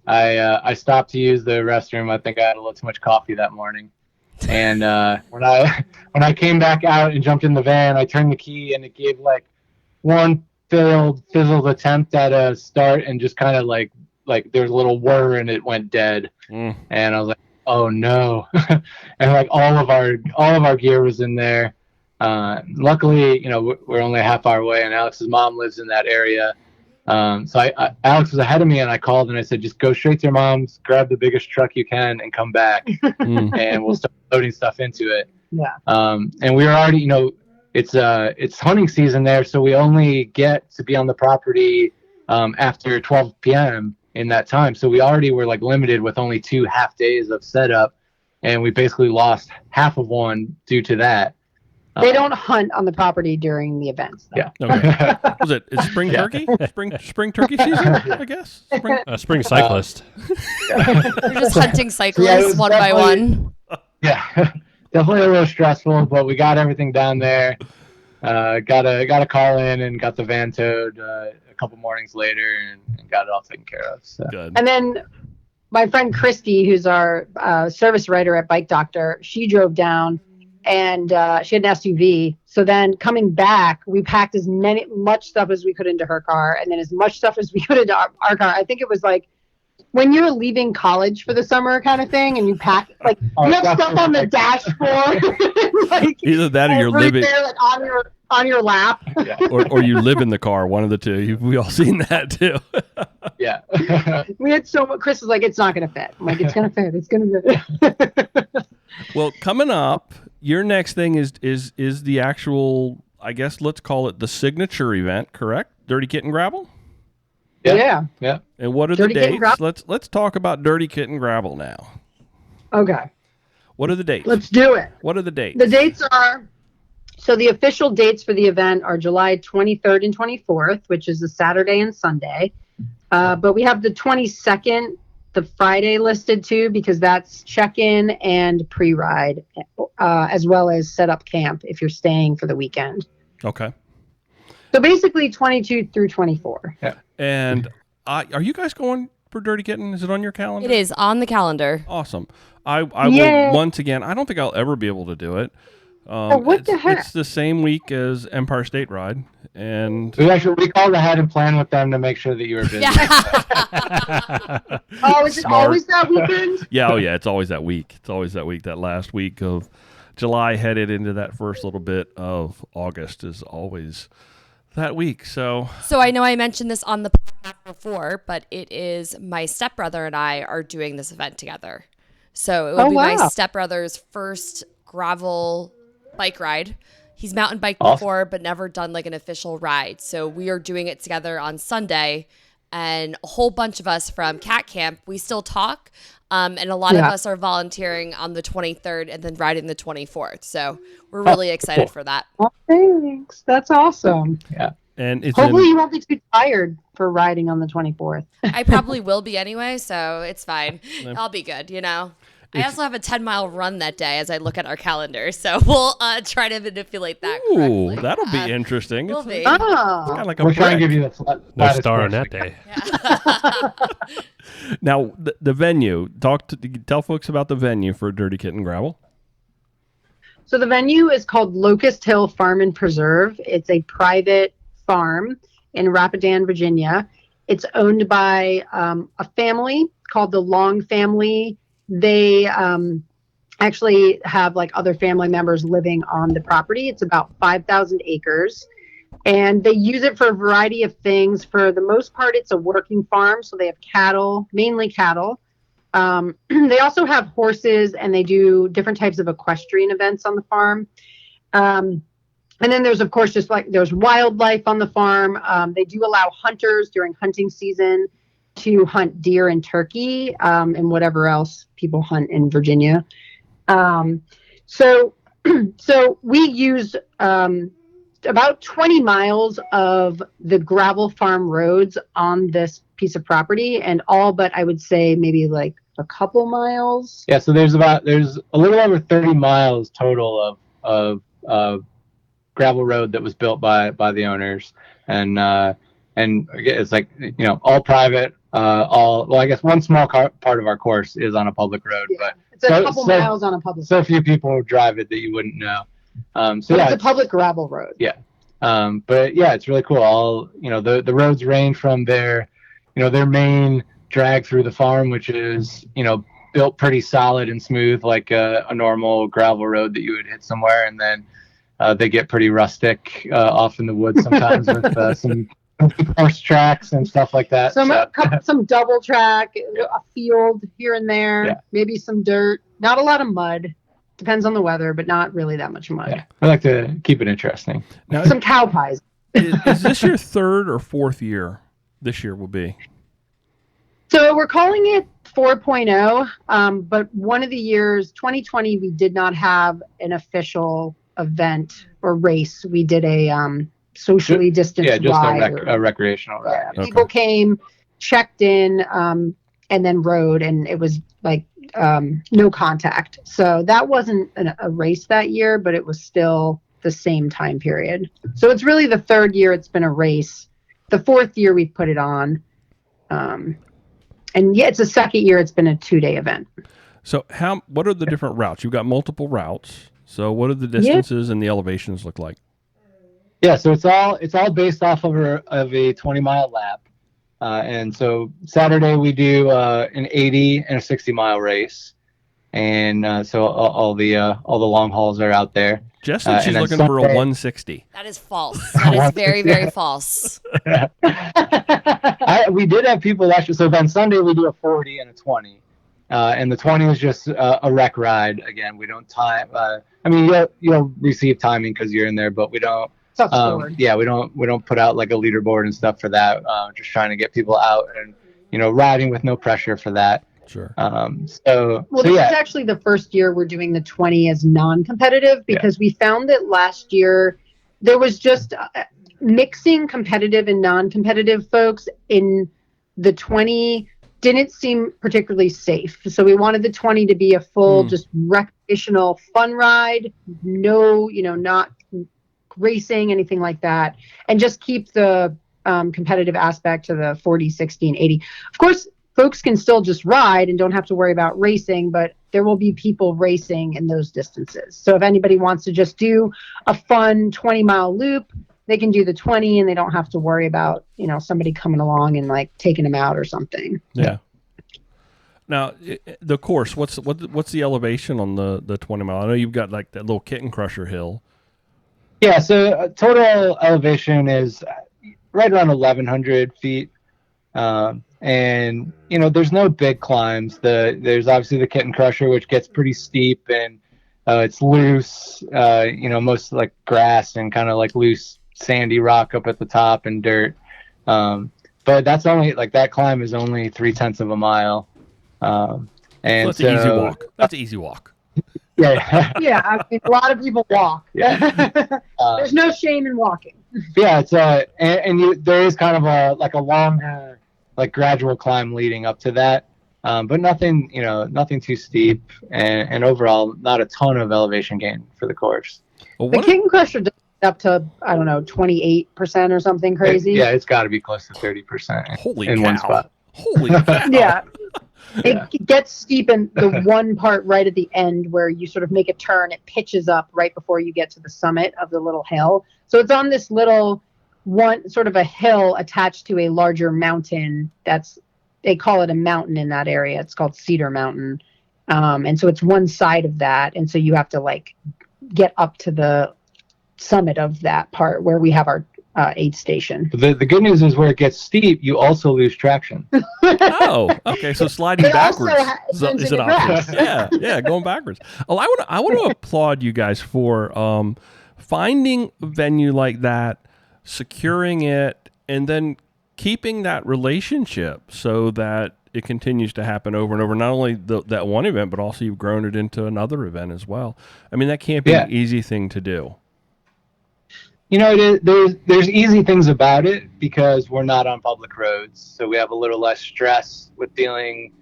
I stopped to use the restroom. I think I had a little too much coffee that morning. And when I came back out and jumped in the van, I turned the key and it gave like one fizzled attempt at a start and just kind of like there's a little whir and it went dead. And I was like, oh no. And like all of our gear was in there. Luckily, we're only a half hour away, and Alex's mom lives in that area. So Alex was ahead of me, and I called and I said, just go straight to your mom's, grab the biggest truck you can, and come back, and we'll start loading stuff into it. Yeah. And we were already, it's hunting season there, so we only get to be on the property after 12 p.m. in that time. So we already were like limited with only 2 half days of setup, and we basically lost half of one due to that. They don't hunt on the property during the events, though. Yeah. Okay. Was it spring turkey? Spring turkey season, I guess? Spring cyclist. We're just hunting cyclists Yeah, it was one by one. Yeah, definitely a little stressful, but we got everything down there. Got a call in and got the van towed a couple mornings later and got it all taken care of. So. Good. And then my friend Christy, who's our service writer at Bike Doctor, she drove down and she had an SUV. So then coming back, we packed much stuff as we could into her car and then as much stuff as we could into our car. I think it was like when you're leaving college for the summer kind of thing and you pack, like you have stuff on the dashboard. Like, either that or you're right living there, like on your lap. Yeah. or you live in the car, one of the two. We all seen that too. Yeah. We had so much. Chris was like, it's not going to fit. I'm like, it's going to fit. It's going to fit. Well, coming up, your next thing is the actual, I guess let's call it the signature event, correct? Dirty Kitten Gravel? Yeah. And what are Dirty the Kitten dates? Gravel? Let's talk about Dirty Kitten Gravel now. Okay. What are the dates? Let's do it. What are the dates? The dates are, so the official dates for the event are July 23rd and 24th, which is a Saturday and Sunday. But we have the 22nd, the Friday listed too, because that's check-in and pre-ride, as well as set up camp if you're staying for the weekend. Okay. So basically 22 through 24. Yeah. And are you guys going for Dirty Kitten? Is it on your calendar? It is on the calendar. Awesome. I Yay. will once again. I don't think I'll ever be able to do it. What the heck? It's the same week as Empire State Ride, and We called ahead and planned with them to make sure that you were busy. Oh, is it always that weekend? yeah, it's always that week. It's always that week. That last week of July, headed into that first little bit of August, is always that week. So I know I mentioned this on the podcast before, but it is my stepbrother and I are doing this event together. So it will be my stepbrother's first gravel bike ride. He's mountain biked before, but never done like an official ride. So we are doing it together on Sunday, and a whole bunch of us from Cat Camp, we still talk. And a lot of us are volunteering on the 23rd and then riding the 24th. So we're really excited for that. Oh, thanks. That's awesome. Yeah. and it's Hopefully you won't be too tired for riding on the 24th. I probably will be anyway, so it's fine. I'll be good, I also have a 10-mile run that day as I look at our calendar, so we'll try to manipulate that correctly. That'll be interesting. Will It's be. kind Oh. of like a We'll try and break. give you the flat. No star on that day. Now the venue. Tell folks about the venue for Dirty Kitten Gravel. So the venue is called Locust Hill Farm and Preserve. It's a private farm in Rapidan, Virginia. It's owned by a family called the Long family. They actually have like other family members living on the property. It's about 5,000 acres. And they use it for a variety of things. For the most part, it's a working farm. So they have cattle, mainly cattle. They also have horses, and they do different types of equestrian events on the farm. And then there's, of course, there's wildlife on the farm. They do allow hunters during hunting season to hunt deer and turkey, and whatever else people hunt in Virginia. So we use about 20 miles of the gravel farm roads on this piece of property, and all but I would say maybe like a couple miles. Yeah, so there's a little over 30 miles total of gravel road that was built by the owners, and it's like, all private. I guess one small part of our course is on a public road, Yeah. but It's a couple miles on a public. so few people drive it that you wouldn't know. It's a public gravel road. Yeah. But yeah, it's really cool. All the roads range from their main drag through the farm, which is built pretty solid and smooth like a normal gravel road that you would hit somewhere, and then they get pretty rustic off in the woods sometimes with some horse tracks and stuff like that. Some double track, a field here and there, Yeah. maybe some dirt. Not a lot of mud. Depends on the weather, but not really that much mud. Yeah, I like to keep it interesting. Now, Some cow pies. is this your third or fourth year? This year will be. So we're calling it 4.0, but one of the years, 2020, we did not have an official event or race. We did a socially distanced Yeah, just ride. a recreational ride. Yeah, people came, checked in, and then rode, and it was like no contact. So that wasn't a race that year, but it was still the same time period. So it's really the third year it's been a race. The fourth year we've put it on. And yeah, it's the second year it's been a 2-day event. So what are the different routes? You've got multiple routes. So what do the distances and the elevations look like? Yeah, so it's all based off of a 20-mile lap. And so Saturday we do an 80 and a 60-mile race, and so all the long hauls are out there. Jess said she's looking for a 160. That is false. That is very, very false. We did have people last year. So then Sunday we do a 40 and a 20, and the 20 is just a rec ride. Again, we don't time. I mean, you'll receive timing because you're in there, but we don't. Yeah, we don't put out like a leaderboard and stuff for that. Just trying to get people out and riding with no pressure for that. Sure. This is actually the first year we're doing the 20 as non-competitive, because we found that last year there was just mixing competitive and non-competitive folks in the 20 didn't seem particularly safe. So we wanted the 20 to be a full just recreational fun ride. No, not racing, anything like that, and just keep the competitive aspect to the 40, 60, and 80. Of course, folks can still just ride and don't have to worry about racing, but there will be people racing in those distances. So if anybody wants to just do a fun 20-mile loop, they can do the 20 and they don't have to worry about, somebody coming along and like taking them out or something. Yeah. Now, the course, what's the elevation on the 20 mile? I know you've got like that little Kitten Crusher hill. Yeah, so total elevation is right around 1,100 feet. And there's no big climbs. There's obviously the Kitten Crusher, which gets pretty steep, and it's loose. Most like grass and kind of like loose sandy rock up at the top and dirt. But that's only like that climb is only 0.3 of a mile. And so that's an easy walk. That's an easy walk. Yeah. Yeah, I mean, a lot of people walk. Yeah. There's no shame in walking. Yeah, it's there is kind of a long like gradual climb leading up to that, but nothing too steep, and overall not a ton of elevation gain for the course. Well, the Kitten Crusher does up to 28% or something crazy. It's got to be close to 30%. Holy in cow. one spot. Holy cow. Yeah. It gets steep in the one part right at the end where you sort of make a turn. It pitches up right before you get to the summit of the little hill. So it's on this little one sort of a hill attached to a larger mountain. They call it a mountain in that area. It's called Cedar Mountain. And so it's one side of that. And so you have to like get up to the summit of that part where we have our aid station. The good news is where it gets steep, you also lose traction. Oh, okay. So sliding backwards is an option. Grass. Yeah, going backwards. Oh, I want to applaud you guys for finding a venue like that, securing it, and then keeping that relationship so that it continues to happen over and over. Not only that one event, but also you've grown it into another event as well. I mean, that can't be an easy thing to do. There's easy things about it because we're not on public roads, so we have a little less stress with dealing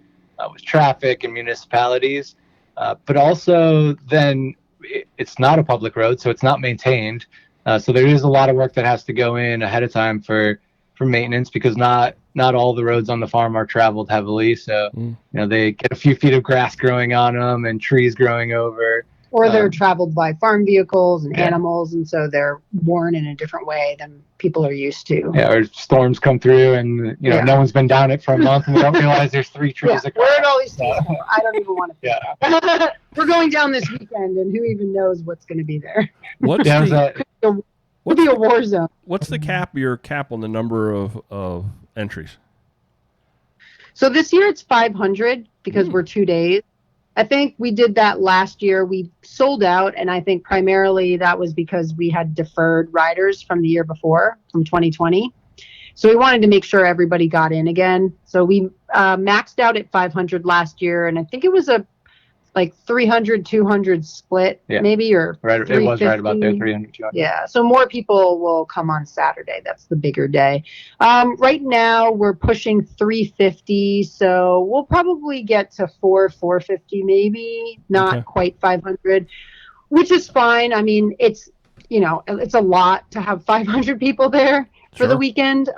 with traffic and municipalities. But also then it's not a public road, so it's not maintained. So there is a lot of work that has to go in ahead of time for maintenance, because not all the roads on the farm are traveled heavily. So, they get a few feet of grass growing on them and trees growing over. Or they're traveled by farm vehicles and animals, and so they're worn in a different way than people are used to. Yeah, or storms come through and, no one's been down it for a month and we don't realize there's 3 trees. Where did all these trees go? I don't even want to think about it. We're going down this weekend, and who even knows what's going to be there? What's Could be a war zone. What's your cap on the number of entries? So this year it's 500 because we're 2 days. I think we did that last year. We sold out, and I think primarily that was because we had deferred riders from the year before, from 2020. So we wanted to make sure everybody got in again. So we maxed out at 500 last year, and I think it was a 300, 200 split, maybe, or right. It was right about there, 300, 200. Yeah, so more people will come on Saturday. That's the bigger day. Right now, we're pushing 350, so we'll probably get to 450 maybe, not quite 500, which is fine. I mean, it's a lot to have 500 people there for the weekend,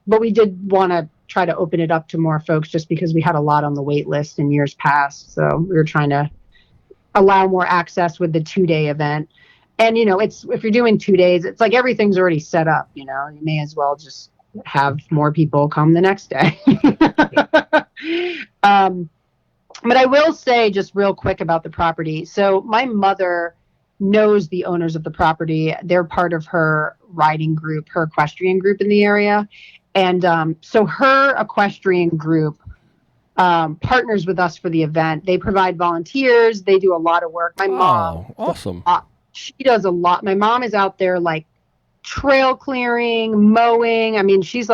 but we did want to try to open it up to more folks just because we had a lot on the wait list in years past. So we were trying to allow more access with the 2-day event. And, it's, if you're doing 2 days, it's like everything's already set up, you may as well just have more people come the next day. But I will say just real quick about the property. So my mother knows the owners of the property. They're part of her riding group, her equestrian group in the area. And so her equestrian group partners with us for the event. They provide volunteers. They do a lot of work. My mom, awesome. She does a lot. My mom is out there trail clearing, mowing. I mean, she's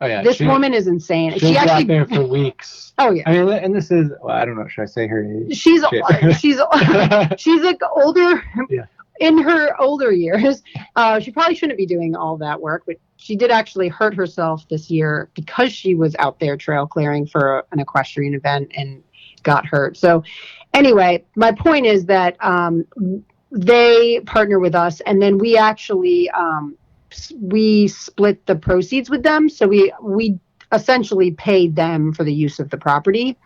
this woman is insane. She's out there for weeks. Oh yeah. I mean, and this is, I don't know, should I say her age? She's older. Yeah. In her older years, she probably shouldn't be doing all that work, but she did actually hurt herself this year because she was out there trail clearing for an equestrian event and got hurt. So anyway, my point is that they partner with us, and then we actually we split the proceeds with them. So we essentially paid them for the use of the property,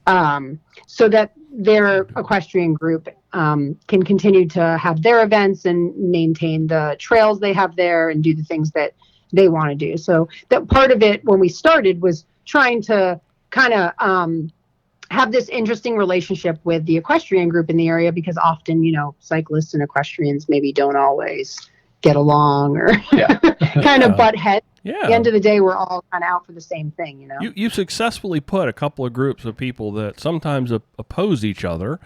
so that their equestrian group can continue to have their events and maintain the trails they have there and do the things that they want to do. So that part of it when we started was trying to kind of have this interesting relationship with the equestrian group in the area, because often, cyclists and equestrians maybe don't always get along or kind of butt heads. Yeah. At the end of the day, we're all kind of out for the same thing, You successfully put a couple of groups of people that sometimes oppose each other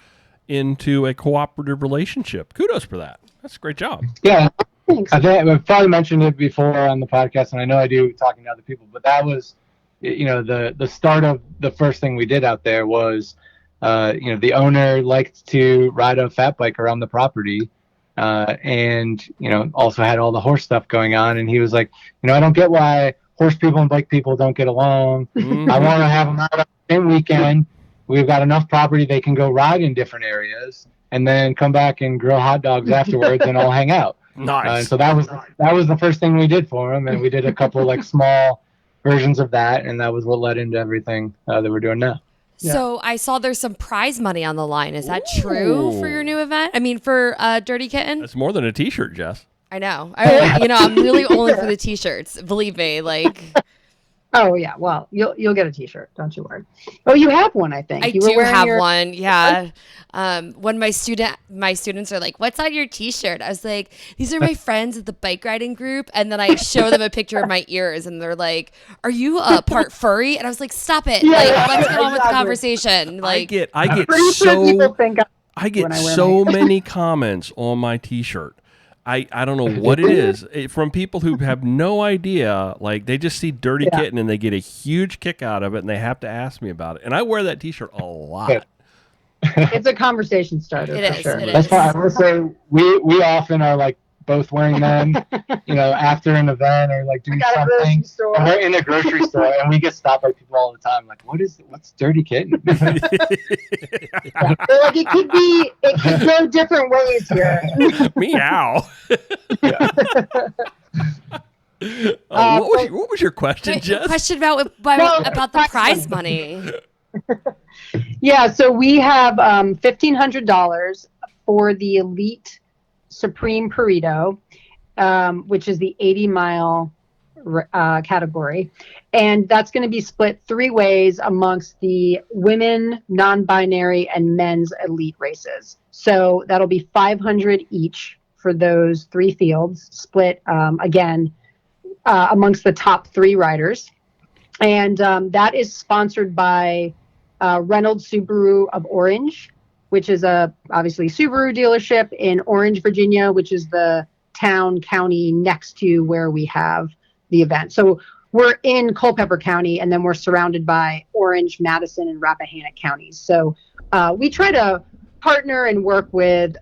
into a cooperative relationship. Kudos for that. That's a great job. Yeah. Thanks. I think I've probably mentioned it before on the podcast, and I know I do talking to other people, but that was, the start of the first thing we did out there was, the owner liked to ride a fat bike around the property, and, also had all the horse stuff going on. And he was like, I don't get why horse people and bike people don't get along. I want to have them out on the same weekend. We've got enough property they can go ride in different areas and then come back and grill hot dogs afterwards and all hang out. Nice. So that was the first thing we did for him, and we did a couple small versions of that, and that was what led into everything that we're doing now. Yeah. So I saw there's some prize money on the line. Is that true for your new event? I mean, for Dirty Kitten? That's more than a T-shirt, Jess. I know. I'm really only for the T-shirts. Believe me, Oh yeah, well you'll get a T-shirt, don't you worry. Oh, you have one, I think. I do have one. Yeah. When my students are like, "What's on your T-shirt?" I was like, "These are my friends at the bike riding group," and then I show them a picture of my ears, and they're like, "Are you part furry?" And I was like, "Stop it! Yeah, What's going on with the conversation?" I get I so many comments on my T-shirt. I don't know what it is from people who have no idea. They just see Dirty Kitten and they get a huge kick out of it, and they have to ask me about it. And I wear that T-shirt a lot. It's a conversation starter. It for is. sure. It That's is. why I will say we often are both wearing them, after an event or like doing Got a grocery something. store. And we're in a grocery store and we get stopped by people all the time. Like, what's Dirty Kitten? They're like, it could go different ways here. Meow. What was your question, Wait, Jess? question about the prize money. Yeah, so we have $1,500 for the Elite Supreme Burrito, which is the 80-mile category. And that's going to be split 3 ways amongst the women, non-binary, and men's elite races. So that'll be $500 each for those 3 fields, split again amongst the top 3 riders. And that is sponsored by Reynolds Subaru of Orange, which is obviously Subaru dealership in Orange, Virginia, which is the county next to where we have the event. So we're in Culpeper County, and then we're surrounded by Orange, Madison, and Rappahannock counties. So we try to partner and work with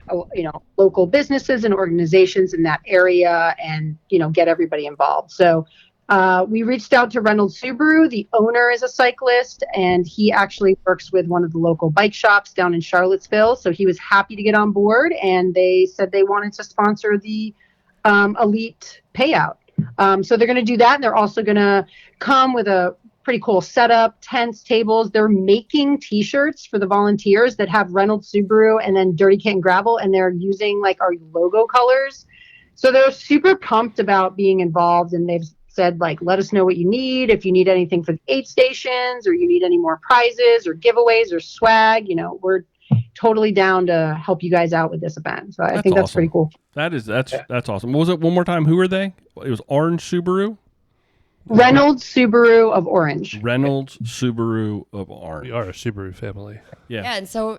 local businesses and organizations in that area, and get everybody involved. So we reached out to Reynolds Subaru. The owner is a cyclist, and he actually works with one of the local bike shops down in Charlottesville. So he was happy to get on board, and they said they wanted to sponsor the elite payout. So they're going to do that, and they're also going to come with a pretty cool setup, tents, tables. They're making T-shirts for the volunteers that have Reynolds Subaru and then Dirty Kitten Gravel, and they're using like our logo colors. So they're super pumped about being involved, and they've said, like, let us know what you need. If you need anything for the aid stations, or you need any more prizes or giveaways or swag, we're totally down to help you guys out with this event. So I think that's awesome. pretty cool. That's awesome. What was it? One more time. Who are they? It was Orange Subaru. Reynolds Subaru of Orange. Reynolds Subaru of Orange. We are a Subaru family. Yeah. Yeah, and so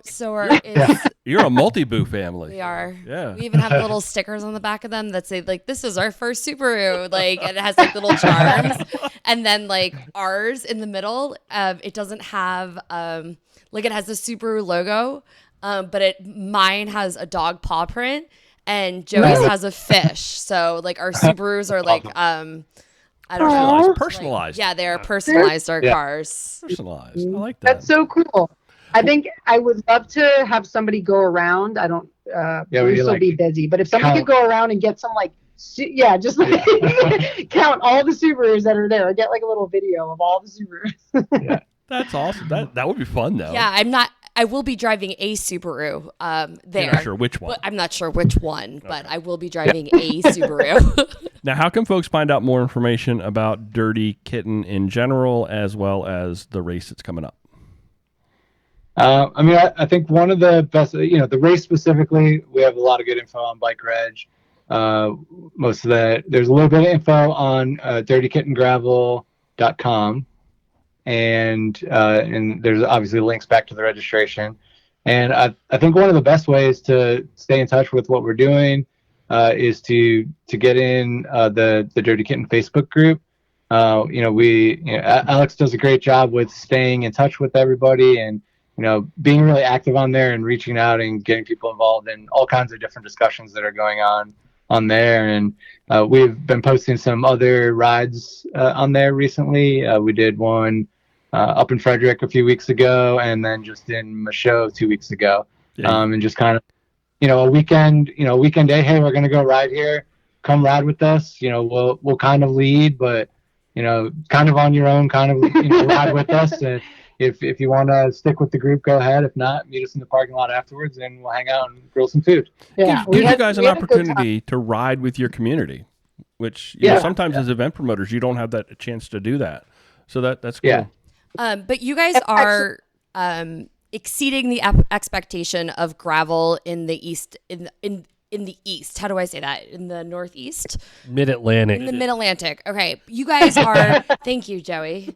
You're a multi-boo family. we are. Yeah. We even have little stickers on the back of them that say like, "This is our first Subaru," like, and it has like little charms, and then like ours in the middle. It doesn't have like, it has the Subaru logo, but mine has a dog paw print, and Joey's has a fish. So like our Subarus are like I don't know. Personalized. Yeah, they are personalized, our cars. Personalized. I like that. That's so cool. I think I would love to have somebody go around. I don't, Bruce will be busy, but if somebody could go around and get some just like count all the Subarus that are there, or get like a little video of all the Subarus. Yeah. That's awesome. That would be fun though. Yeah, I will be driving a Subaru there. You're not sure which one. I'm not sure which one, but I will be driving a Subaru. Now, how can folks find out more information about Dirty Kitten in general, as well as the race that's coming up? I think one of the best, the race specifically, we have a lot of good info on Bike Reg. Most of that, there's a little bit of info on dirtykittengravel.com. And there's obviously links back to the registration. And I think one of the best ways to stay in touch with what we're doing is to get in the Dirty Kitten Facebook group. Alex does a great job with staying in touch with everybody, and being really active on there and reaching out and getting people involved in all kinds of different discussions that are going on there. And we've been posting some other rides on there recently. We did one up in Frederick a few weeks ago, and then just in Michaud 2 weeks ago. Yeah. And just kind of, a weekend day. Hey, we're going to go ride here. Come ride with us. We'll kind of lead, but, kind of on your own, kind of, ride with us. And if you want to stick with the group, go ahead. If not, meet us in the parking lot afterwards, and we'll hang out and grill some food. Yeah, Give you guys an opportunity to ride with your community, which sometimes as event promoters, you don't have that chance to do that. So that's cool. Yeah. But you guys are exceeding the expectation of gravel in the east. In the east, how do I say that? In the northeast, Mid-Atlantic. in the mid-Atlantic. Okay, you guys are. Thank you, Joey.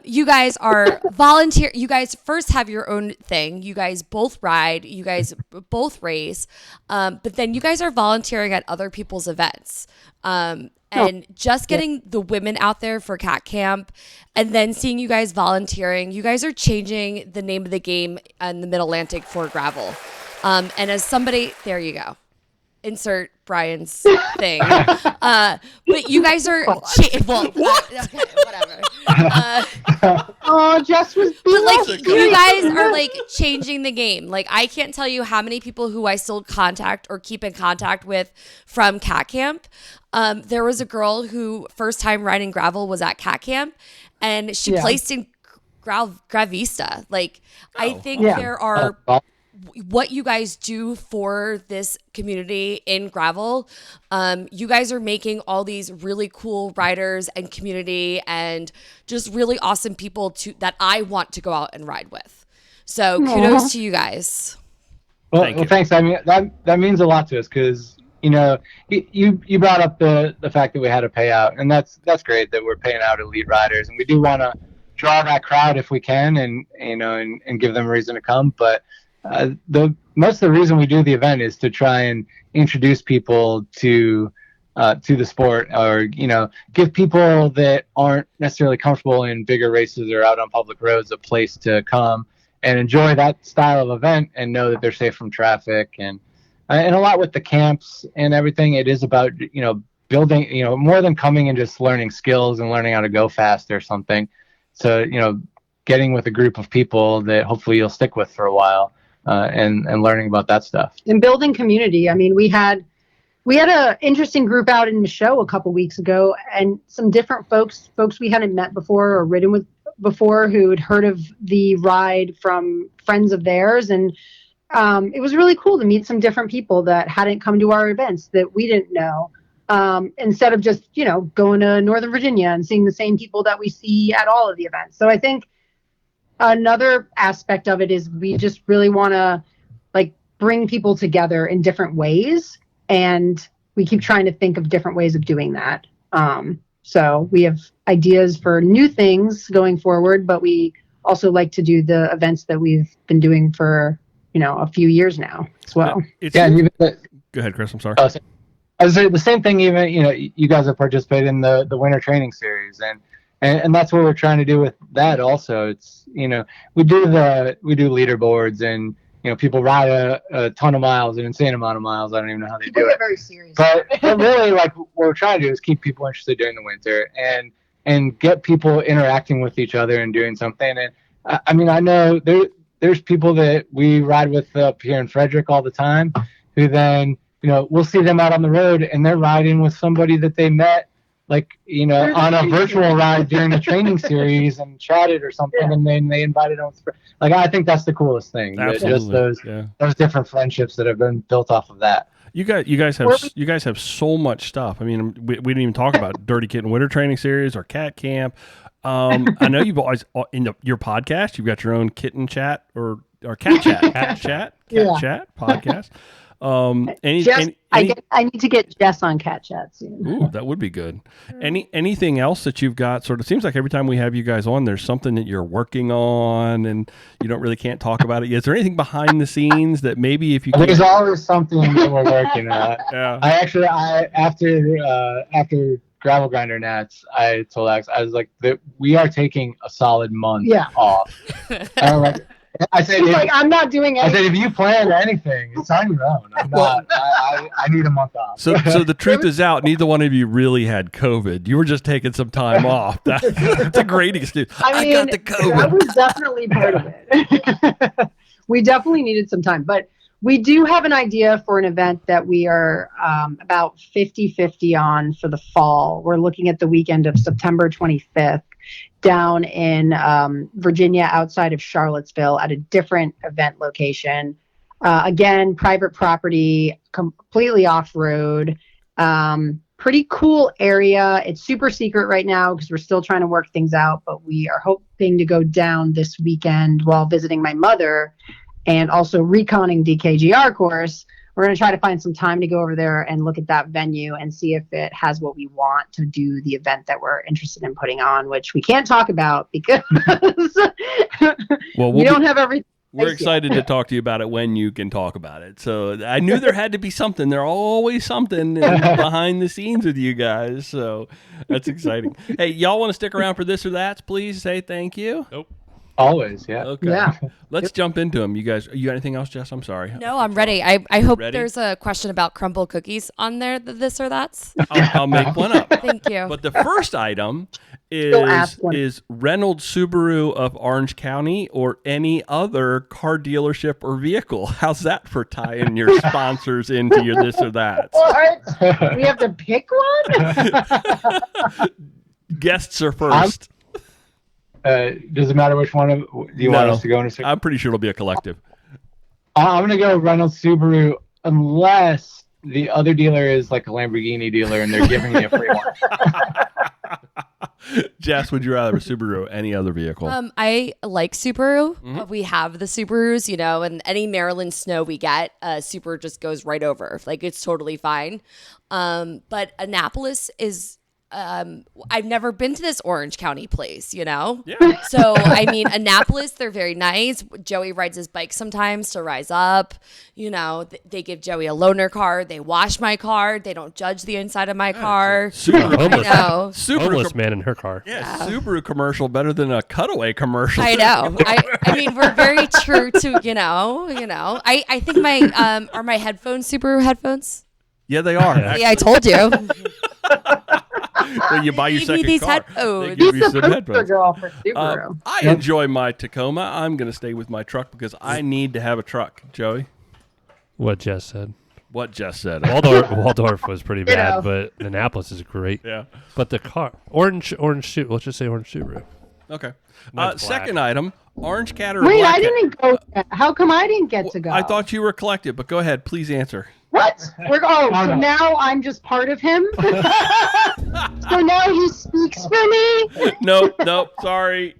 You guys are volunteer. You guys first have your own thing. You guys both ride. You guys both race. But then you guys are volunteering at other people's events. And just getting the women out there for cat camp, and then seeing you guys volunteering, you guys are changing the name of the game in the Mid-Atlantic for gravel. And as somebody, there you go. insert Brian's thing. But you guys are okay, whatever. Oh, Jess was But like you guys are like changing the game. Like I can't tell you how many people who I still contact or keep in contact with from cat camp. There was a girl who first time riding gravel was at cat camp, and she placed in Gravista. Like I think there are what you guys do for this community in gravel. You guys are making all these really cool riders and community and just really awesome people that I want to go out and ride with. So kudos to you guys. Well, thanks. I mean, that means a lot to us because, you know, you brought up the fact that we had a payout, and that's great that we're paying out elite riders, and we do want to draw that crowd if we can, and you know, and give them a reason to come. But most of the reason we do the event is to try and introduce people to the sport, or you know, give people that aren't necessarily comfortable in bigger races or out on public roads a place to come and enjoy that style of event and know that they're safe from traffic. And a lot with the camps and everything, it is about, you know, building, you know, more than coming and just learning skills and learning how to go fast or something. So, you know, getting with a group of people that hopefully you'll stick with for a while, and learning about that stuff. And building community. I mean, we had an interesting group out in the show a couple weeks ago, and some different folks we hadn't met before or ridden with before, who had heard of the ride from friends of theirs. And it was really cool to meet some different people that hadn't come to our events that we didn't know. Instead of just, you know, going to Northern Virginia and seeing the same people that we see at all of the events. So I think another aspect of it is we just really want to like bring people together in different ways. And we keep trying to think of different ways of doing that. So we have ideas for new things going forward, but we also like to do the events that we've been doing for, you know, a few years now as well. And go ahead, Chris. I'm sorry. I was saying the same thing. Even, you know, you guys have participated in the winter training series, and that's what we're trying to do with that. Also, it's, you know, we do leaderboards, and you know, people ride a ton of miles, an insane amount of miles. I don't even know how they do it. Very serious. But really, like, what we're trying to do is keep people interested during the winter and get people interacting with each other and doing something. And I mean, I know there's people that we ride with up here in Frederick all the time, who then, you know, we'll see them out on the road and they're riding with somebody that they met, like, you know, on a virtual ride during the training series and chatted or something, and then they invited them. Like, I think that's the coolest thing. Absolutely. Just those different friendships that have been built off of that. You guys have so much stuff. I mean, we didn't even talk about Dirty Kitten Winter Training Series or Cat Camp. I know you've always in your podcast. You've got your own kitten chat or cat chat podcast. I need to get Jess on cat chat soon. Ooh, that would be good. Anything else that you've got? Sort of seems like every time we have you guys on, there's something that you're working on, and you can't talk about it yet. Is there anything behind the scenes that maybe if you? There's always something that we're working on. Yeah. After Gravel Grinder Nats, I told Alex, I was like, we are taking a solid month off. And I'm like, I said, I'm not doing anything. I said, if you plan anything, it's on your own. I'm not. I need a month off. So the truth is out. Neither one of you really had COVID. You were just taking some time off. That's a great excuse. I got the COVID. That was definitely part of it. We definitely needed some time, but we do have an idea for an event that we are about 50-50 on for the fall. We're looking at the weekend of September 25th. Down in Virginia, outside of Charlottesville, at a different event location. Again, private property, completely off-road. Pretty cool area. It's super secret right now because we're still trying to work things out, but we are hoping to go down this weekend while visiting my mother and also reconning DKGR course. We're going to try to find some time to go over there and look at that venue and see if it has what we want to do the event that we're interested in putting on, which we can't talk about because we don't have everything. We're excited to talk to you about it when you can talk about it. So I knew there had to be something. There's always something behind the scenes with you guys. So that's exciting. Hey, y'all want to stick around for this or that? Please say thank you. Nope. Always, yeah. Okay. Yeah. Let's jump into them. You guys, you got anything else, Jess? I'm sorry. No, I'm ready. I hope Ready? there's a question about crumble cookies on there, this or that's. I'll make one up. Thank you. But the first item ask one. is Reynolds Subaru of Orange County or any other car dealership or vehicle. How's that for tying your sponsors into your this or that? What? We have to pick one? Guests are first. Does it matter which one do you want us to go into? I'm pretty sure it'll be a collective. I'm going to go Reynolds Subaru unless the other dealer is like a Lamborghini dealer and they're giving me a free one. Jess, would you rather a Subaru or any other vehicle? I like Subaru. We have the Subarus, and any Maryland snow we get, Subaru just goes right over. Like, it's totally fine. But Annapolis is... I've never been to this Orange County place, Yeah. So, I mean, Annapolis, they're very nice. Joey rides his bike sometimes to rise up. They give Joey a loaner car. They wash my car. They don't judge the inside of my car. Subaru, I know. Homeless man in her car. yeah, Subaru commercial better than a cutaway commercial. I know. I mean, we're very true to, I think are my headphones Subaru headphones? Yeah, they are. Yeah, I told you. When you buy your Give me second these car, headphones. they give He's you the some poster headphones. girl for Subaru. I enjoy my Tacoma. I'm going to stay with my truck because I need to have a truck. Joey, What Jess said. what Jess said. Waldorf was pretty bad, know. but Annapolis is great. Yeah. But the car, orange Subaru. Let's just say orange Subaru. Okay. Mine's Second item, Orange Cat or Wait, Black I Cat? didn't go yet. How come I didn't get to go? I thought you were collected, but go ahead. Please answer. What? So no. now I'm just part of him? So now he speaks for me? Nope. Sorry.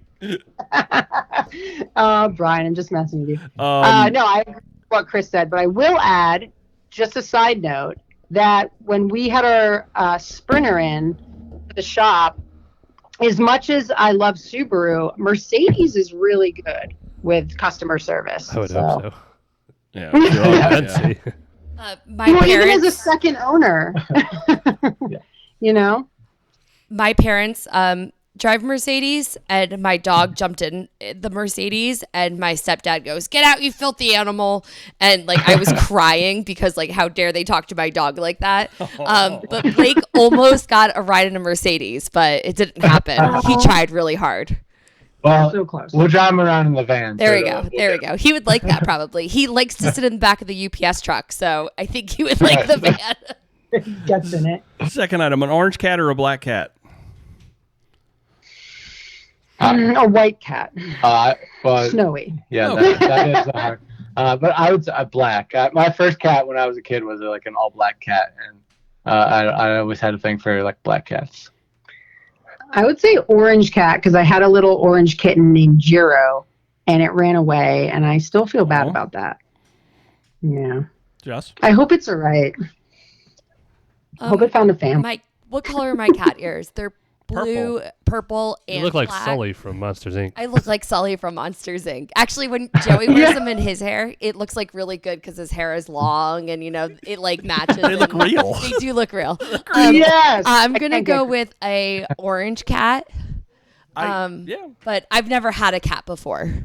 Brian, I'm just messing with you. No, I agree with what Chris said, but I will add, just a side note, that when we had our Sprinter in the shop, as much as I love Subaru, Mercedes is really good with customer service. I would hope so. Yeah. Fancy. My Well, even as a parents, second owner, my parents drive Mercedes, and my dog jumped in the Mercedes, and my stepdad goes, "Get out, you filthy animal!" And I was crying because how dare they talk to my dog like that? But Blake almost got a ride in a Mercedes, but it didn't happen. He tried really hard. Well, So close. we'll drive him around in the van. There we go. There we go. He would like that probably. He likes to sit in the back of the UPS truck, so I think he would like the van. Gets in it. Second item, an orange cat or a black cat? A white cat. But Snowy. yeah, Okay. that is hard. But I would say black. My first cat when I was a kid was an all black cat, and I always had a thing for black cats. I would say orange cat because I had a little orange kitten named Jiro, and it ran away, and I still feel bad Aw. about that. Yeah. Jess? I hope it's all right. I hope it found a family. What color are my cat ears? They're blue, purple, and You look like black. Sully from Monsters Inc. I look like Sully from Monsters Inc. Actually, when Joey wears them in his hair, it looks really good because his hair is long and it matches. They look real. They do look real. Yes. I'm I gonna can't go get- with a orange cat. Yeah. But I've never had a cat before.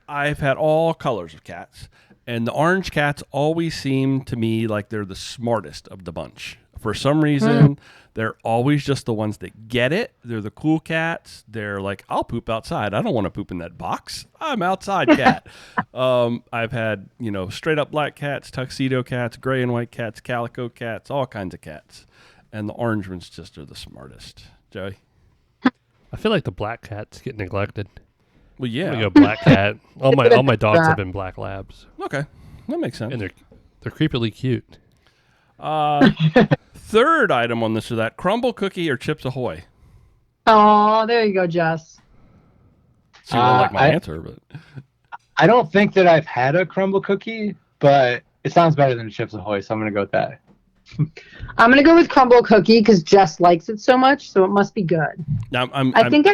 I've had all colors of cats, and the orange cats always seem to me like they're the smartest of the bunch. For some reason, they're always just the ones that get it. They're the cool cats. They're like, I'll poop outside. I don't want to poop in that box. I'm outside cat. I've had, straight up black cats, tuxedo cats, gray and white cats, calico cats, all kinds of cats. And the orange ones just are the smartest. Joey? I feel like the black cats get neglected. Well, I'm yeah. gonna go black cat. All my dogs have been black labs, Okay. That makes sense. and they're creepily cute. Third item on this or that, crumble cookie or Chips Ahoy? Oh, there you go, Jess. So you won't like my I- answer, but I don't think that I've had a crumble cookie, but it sounds better than a Chips Ahoy, so I'm gonna go with that. I'm going to go with crumble cookie because Jess likes it so much, so it must be good. now I'm I think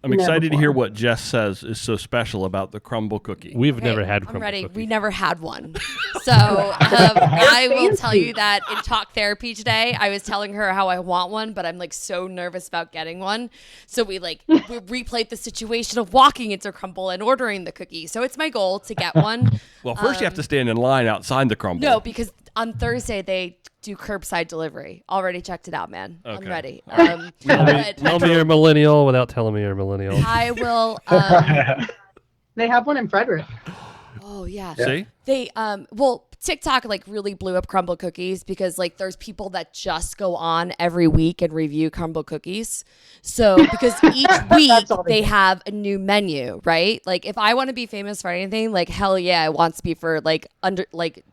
I'm excited to hear what Jess says is so special about the crumble cookie. We've Okay, never had I'm crumble ready. cookie. We never had one. So I will tell you that in talk therapy today, I was telling her how I want one, but I'm like so nervous about getting one. So we replayed the situation of walking into Crumble and ordering the cookie. So it's my goal to get one. Well, first you have to stand in line outside the crumble. No, because on Thursday they do curbside delivery. Already checked it out, man. I'm Okay. ready. Tell me you're a millennial without telling me you're a millennial. I will. They have one in Frederick. Oh yeah. See? They TikTok like really blew up crumble cookies because like there's people that just go on every week and review crumble cookies. So because each week all they do. have a new menu, right? Like if I want to be famous for anything, like hell yeah, I want to be for like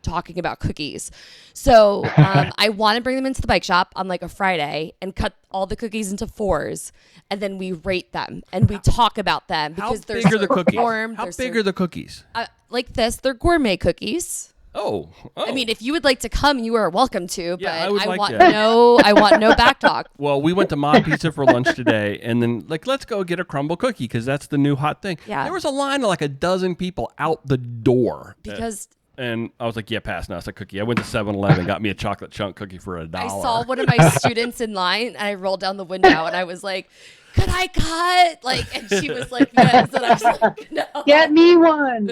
talking about cookies. So I want to bring them into the bike shop on like a Friday and cut all the cookies into 4s, and then we rate them and we talk about them How because they're big are the so cookies? warm. How they're big so- are the cookies? like this? They're gourmet cookies. Oh. I mean, if you would like to come, you are welcome to. But Yeah, I would like want that. I want no back talk. Well, we went to Mod Pizza for lunch today, and then let's go get a crumble cookie because that's the new hot thing. Yeah. There was a line of like a dozen people out the door. Because And I was like, yeah, pass. No, it's a cookie. I went to 7-Eleven, got me a chocolate chunk cookie for $1. I saw one of my students in line, and I rolled down the window, and I was like, "Could I cut?" Like, and she was like, "Yes," and I was like, "No." Get me one.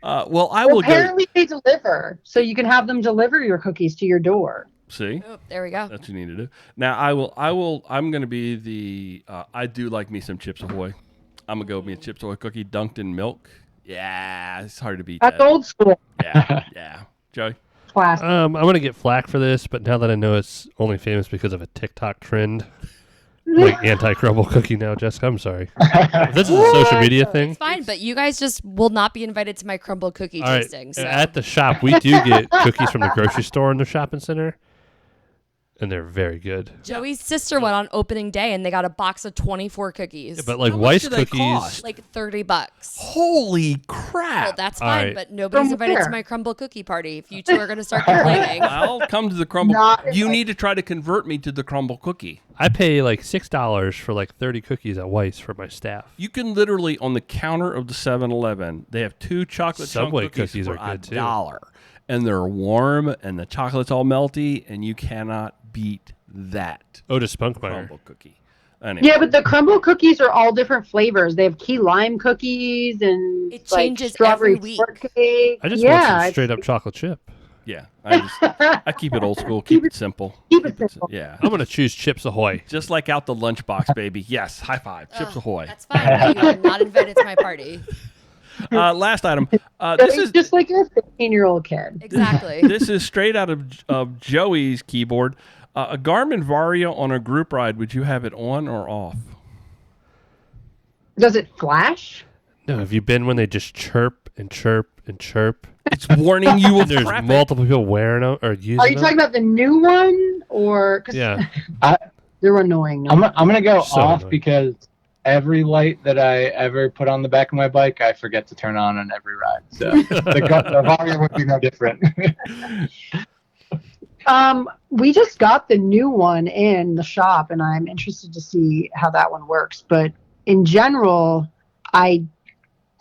Well, I will go. Apparently they deliver, so you can have them deliver your cookies to your door. See? Oh, there we go. That's what you need to do. Now, I'm going to be the, I do like me some Chips Ahoy. I'm going to go with me a Chips Ahoy cookie dunked in milk. Yeah, it's hard to beat That's that. old school. Yeah. Joey? Classic. I'm gonna get flack for this, but now that I know it's only famous because of a TikTok trend, like anti-crumble cookie now, Jessica, I'm sorry. If this is a social media thing. It's fine, but you guys just will not be invited to my crumble cookie All right, tasting. So. at the shop, we do get cookies from the grocery store in the shopping center, and they're very good. Joey's sister went on opening day, and they got a box of 24 cookies. Yeah, but like How much Weiss do they cookies, cost? like $30. Holy Well, crap. that's All fine, right. but nobody's From invited to where? my crumble cookie party. If you two are going to start complaining, I'll come to the crumble. Not You like- need to try to convert me to the crumble cookie. I pay like $6 for like 30 cookies at Weiss for my staff. You can literally, on the counter of the 7-Eleven, they have 2 chocolate Subway chunk cookies cookies for are good, too. $1. And they're warm, and the chocolate's all melty, and you cannot beat that Otis Spunkmeyer. crumble cookie. Anyway. Yeah, but the crumble cookies are all different flavors. They have key lime cookies and It like, changes strawberry every week. shortcake. I just want some it's- straight up chocolate chip. Yeah. I keep it old school, keep it simple. Keep it simple. Yeah. I'm gonna choose Chips Ahoy. Just like out the lunchbox, baby. Yes, high five. Chips Ahoy. that's fine. But you are not invited to my party. Last item. This It's is just like a 15-year-old kid. Exactly. this is straight out of Joey's keyboard. A Garmin Vario on a group ride. Would you have it on or off? Does it flash? No, have you been when they just chirp and chirp and chirp? It's warning you of There's traffic. multiple people wearing them or using Are you them. talking about the new one or? Cause Yeah. they're annoying. No? I'm gonna go So off annoying. because every light that I ever put on the back of my bike, I forget to turn on every ride. So the volume would be no different. We just got the new one in the shop, and I'm interested to see how that one works. But in general, I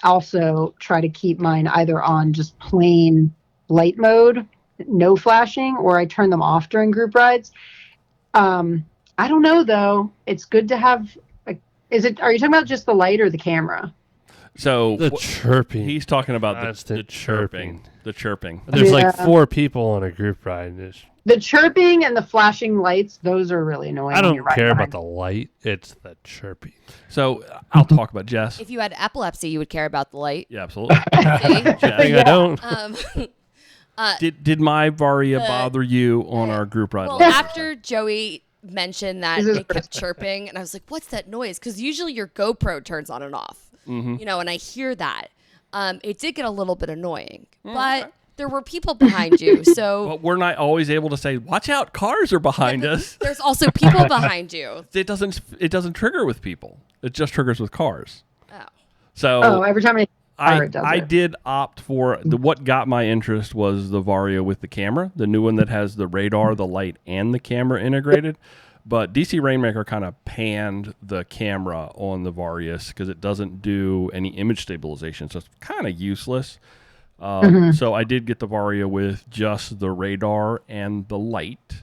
also try to keep mine either on just plain light mode, no flashing, or I turn them off during group rides. I don't know though. It's good to have. Are you talking about just the light or the camera? So The chirping. he's talking about the Constant chirping. The chirping. There's like Yeah. 4 people on a group ride. And The chirping and the flashing lights; those are really annoying. I when don't you're riding care behind about the light. It's the chirping. So I'll talk about Jess. If you had epilepsy, you would care about the light. Yeah, absolutely. See? Jess, Thing I don't. did my Varia bother you on our group ride? Well, last after Joey mentioned that This is it kept first. chirping, and I was like, "What's that noise?" Because usually your GoPro turns on and off, you know, and I hear that. It did get a little bit annoying, but there were people behind you, so But we're not always able to say, "Watch out, cars are behind us." there's also people behind you. It doesn't trigger with people. It just triggers with cars. Oh. So Oh, every time it does I it. did opt for what got my interest was the Vario with the camera, the new one that has the radar, the light, and the camera integrated. But DC Rainmaker kind of panned the camera on the Varius because it doesn't do any image stabilization, so it's kind of useless. So I did get the Varia with just the radar and the light.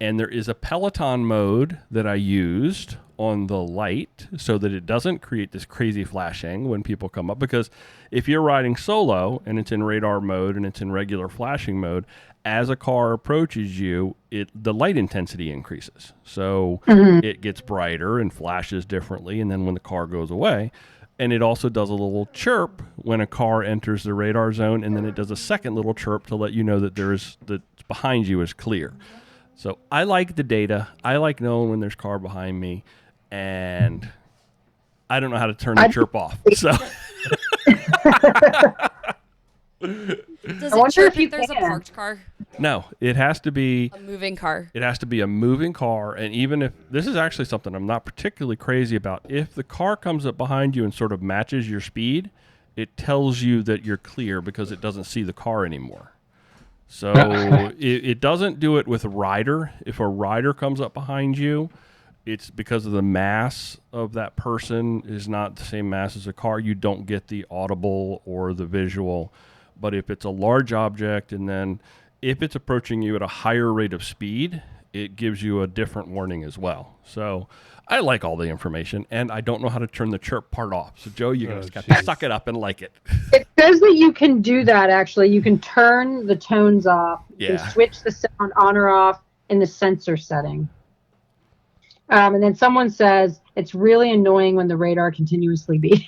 And there is a Peloton mode that I used on the light so that it doesn't create this crazy flashing when people come up. Because if you're riding solo and it's in radar mode and it's in regular flashing mode, as a car approaches you, the light intensity increases. So it gets brighter and flashes differently. And then when the car goes away, and it also does a little chirp when a car enters the radar zone. And then it does a second little chirp to let you know that that behind you is clear. So I like the data. I like knowing when there's car behind me, and I don't know how to turn the chirp off. So Does it chirp if there's a parked car? no, it has to be A moving car. It has to be a moving car, and even if this is actually something I'm not particularly crazy about, if the car comes up behind you and sort of matches your speed, it tells you that you're clear because it doesn't see the car anymore. So it doesn't do it with a rider. If a rider comes up behind you, it's because of the mass of that person is not the same mass as a car. You don't get the audible or the visual. But if it's a large object, and then if it's approaching you at a higher rate of speed, it gives you a different warning as well. So I like all the information, and I don't know how to turn the chirp part off. So Joe, you just got to suck it up and like it. It says that you can do that, actually. You can turn the tones off. You can switch the sound on or off in the sensor setting. And then someone says, it's really annoying when the radar continuously beeps.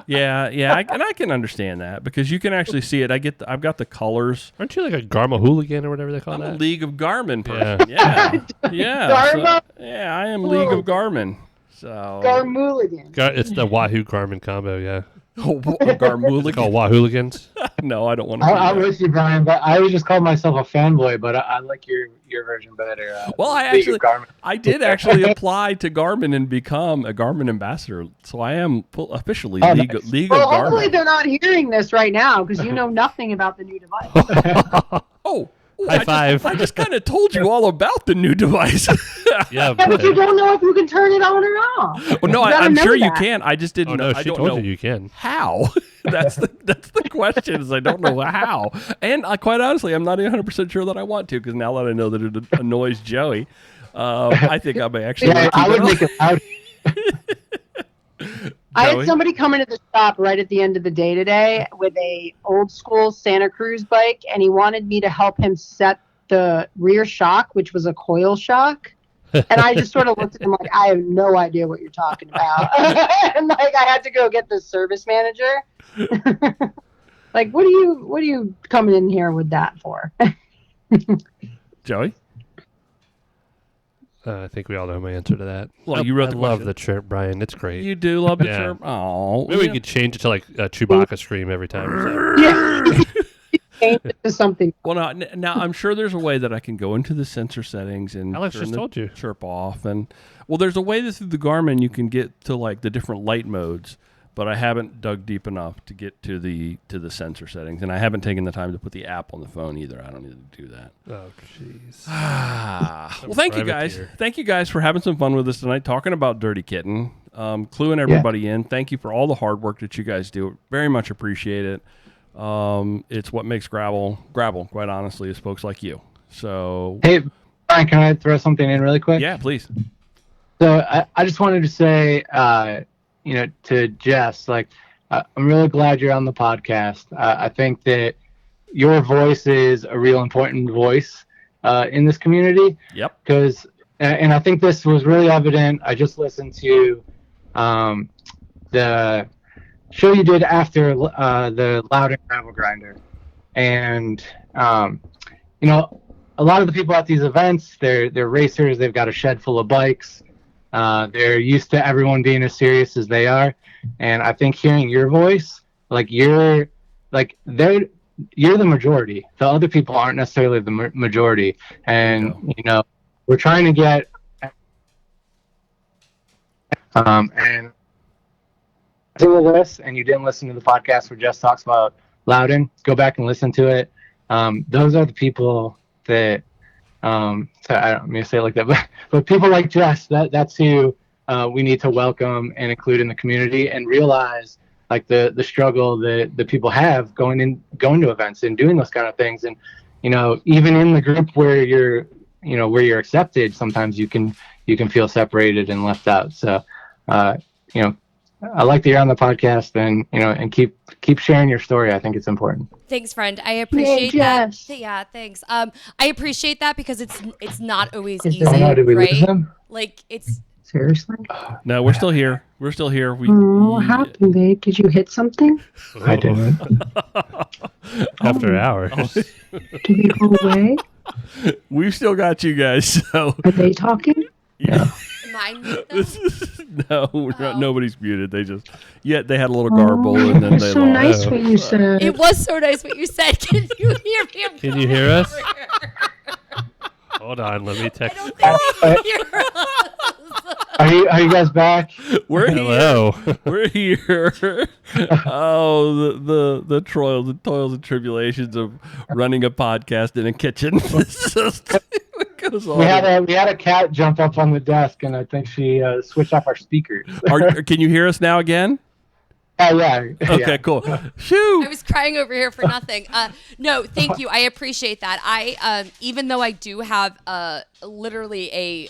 Yeah, I can understand that because you can actually see it. I've got the colors. Aren't you like a Garma hooligan or whatever they call I'm that? a League of Garmin person. Yeah. Garma? Yeah, I am League of Garmin. So Garmooligan. It's the Wahoo Garmin combo, yeah. It's Garmooligan. called Wahooligans. No, I don't want to. I'm with you, Brian, but I would just call myself a fanboy, but I like your version better. Well, I did actually apply to Garmin and become a Garmin ambassador, so I am officially League of Hopefully Garmin. they're not hearing this right now because you know nothing about the new device. Oh, High five. I just kind of told you all about the new device. Yeah, But you don't know if you can turn it on or off. Well, no, You gotta I'm know sure you that. can. I just didn't know. she I don't told know you can. how. That's the question. Is I don't know how. And quite honestly, I'm not 100% sure that I want to because now that I know that it annoys Joey, I think I may actually. Yeah, I would make it loud. I Joey? had somebody come into the shop right at the end of the day today with a old school Santa Cruz bike, and he wanted me to help him set the rear shock, which was a coil shock. And I just sort of looked at him like, I have no idea what you're talking about. And like, I had to go get the service manager. Like, what are you coming in here with that for? Joey? I think we all know my answer to that. Well, you wrote I the love question. the chirp, Brian. It's great. You do love the Yeah. chirp? Oh. Maybe we could change it to like a Chewbacca scream every time. Yeah. Change it to something. Well, now I'm sure there's a way that I can go into the sensor settings and Alex turn just the told you. chirp off. And well, there's a way that through the Garmin you can get to like the different light modes, but I haven't dug deep enough to get to the sensor settings, and I haven't taken the time to put the app on the phone either. I don't need to do that. Oh, jeez. Well, thank you guys. privateer. Thank you guys for having some fun with us tonight, talking about Dirty Kitten, cluing everybody in. Thank you for all the hard work that you guys do. Very much appreciate it. It's what makes gravel, quite honestly, is folks like you. So, Hey, Brian, can I throw something in really quick? yeah, please. So I just wanted to say, to Jess, like, I'm really glad you're on the podcast. I think that your voice is a real important voice in this community. Yep. Because, and I think this was really evident. I just listened to the show you did after the Loudon Gravel Grinder, and a lot of the people at these events, they're racers. They've got a shed full of bikes. They're used to everyone being as serious as they are, and I think hearing your voice, you're the majority. The other people aren't necessarily the majority, and we're trying to get and to this, and you didn't listen to the podcast where Jess talks about Loudon, go back and listen to it. Those are the people that So I don't mean to say it like that, but people like Jess, that's who we need to welcome and include in the community, and realize like the struggle that the people have going to events and doing those kind of things. And even in the group where you're accepted, sometimes you can feel separated and left out. So I like that you're on the podcast, and keep sharing your story. I think it's important. Thanks, friend. I appreciate that. Jess. Yeah, thanks. I appreciate that because it's not always Is easy, there- Oh no, did we lose right? him? Like it's Seriously? No, we're still here. We're still here. What happened, babe? Did you hit something? I didn't. After hours. Did they go away? We've still got you guys. So Are they talking? Yeah. mine. nobody's muted. They had a little garble and then That's they so lost. nice what you said. It was so nice what you said. Can you hear me? I'm Can you hear us? over here. Hold on, let me I text. don't think they can hear us. Are you guys back? We're here. Hello. We're here. Oh, the toils and tribulations of running a podcast in a kitchen. It's just, it goes on. We had a cat jump up on the desk, and I think she switched off our speakers. Can you hear us now again? Yeah. Okay, Yeah. cool. Shoo. I was crying over here for nothing. No, thank you. I appreciate that. I even though I do have literally a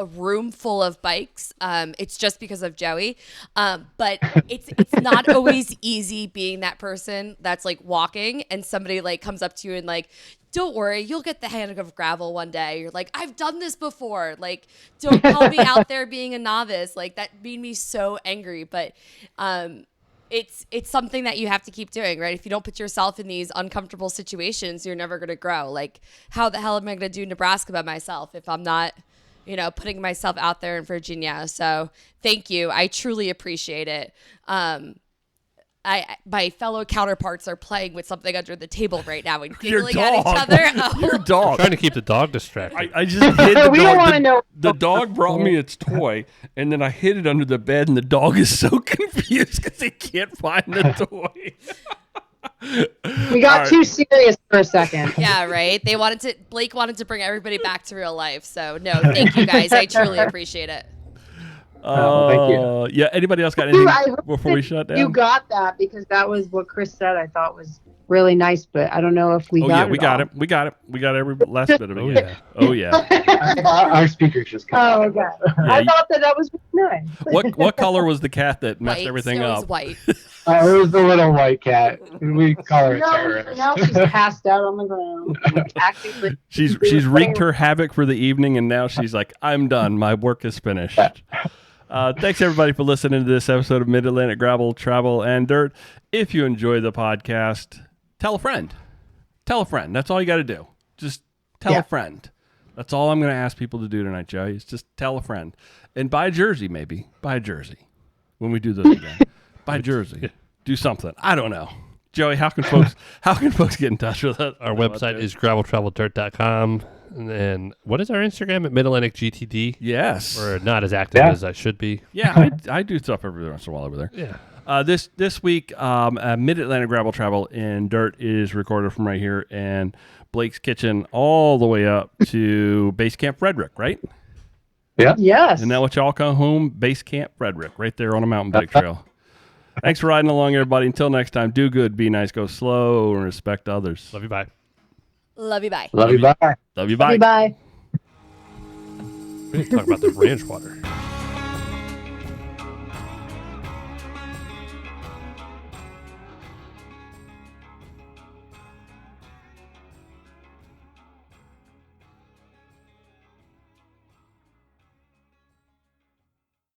room full of bikes, it's just because of Joey. But it's not always easy being that person that's like walking and somebody like comes up to you and like, don't worry, you'll get the hang of gravel one day. You're like, I've done this before. Like, don't call me out there being a novice. Like that made me so angry. But it's something that you have to keep doing, right? If you don't put yourself in these uncomfortable situations, you're never going to grow. Like, how the hell am I going to do Nebraska by myself if I'm not, putting myself out there in Virginia? So thank you. I truly appreciate it. My fellow counterparts are playing with something under the table right now and Your giggling at each dog. other. Oh. Your dog. Trying to keep the dog distracted. I just hid the We don't dog. wanna know. The dog brought me its toy, and then I hid it under the bed, and the dog is so confused because he can't find the toy. We got All right. too serious for a second. Yeah, right. Blake wanted to bring everybody back to real life. So no, thank you guys. I truly appreciate it. Thank you. Yeah. Anybody else got anything I hope before we that shut down? You got that because that was what Chris said. I thought was really nice, but I don't know if we Oh got yeah, it. we got all. it. We got it. We got every last bit of it. Oh, Yeah. yeah. Oh yeah. Our speakers just cut Oh, out. okay. Yeah, I you- thought that was nice. What color was the cat that messed White. everything Snow's up? white. It was the little white cat. We call her a No, terrorist. now she's passed out on the ground, acting like She's wreaked her havoc for the evening, and now she's like, I'm done. My work is finished. Thanks everybody for listening to this episode of Mid Atlantic Gravel, Travel, and Dirt. If you enjoy the podcast, tell a friend. Tell a friend. That's all you got to do. Just tell a friend. That's all I'm going to ask people to do tonight, Joey. Is just tell a friend and buy a jersey. Maybe buy a jersey when we do this again. Buy a jersey. Do something. I don't know. Joey, how can folks get in touch with us? Our website is graveltraveldirt.com. And then what is our Instagram at Mid Atlantic GTD? Yes. We're not as active as I should be. Yeah, I do stuff every once in a while over there. Yeah. This week, Mid Atlantic Gravel Travel and Dirt is recorded from right here in Blake's kitchen, all the way up to Base Camp Frederick, right? Yeah. yes. Isn't that what y'all call home? Base Camp Frederick, right there on a mountain bike trail. Thanks for riding along, everybody. Until next time, do good, be nice, go slow, and respect others. Love you. Bye. Love you. Bye. Love you. Bye. Love you. Bye. Bye. We didn't talk about the ranch water.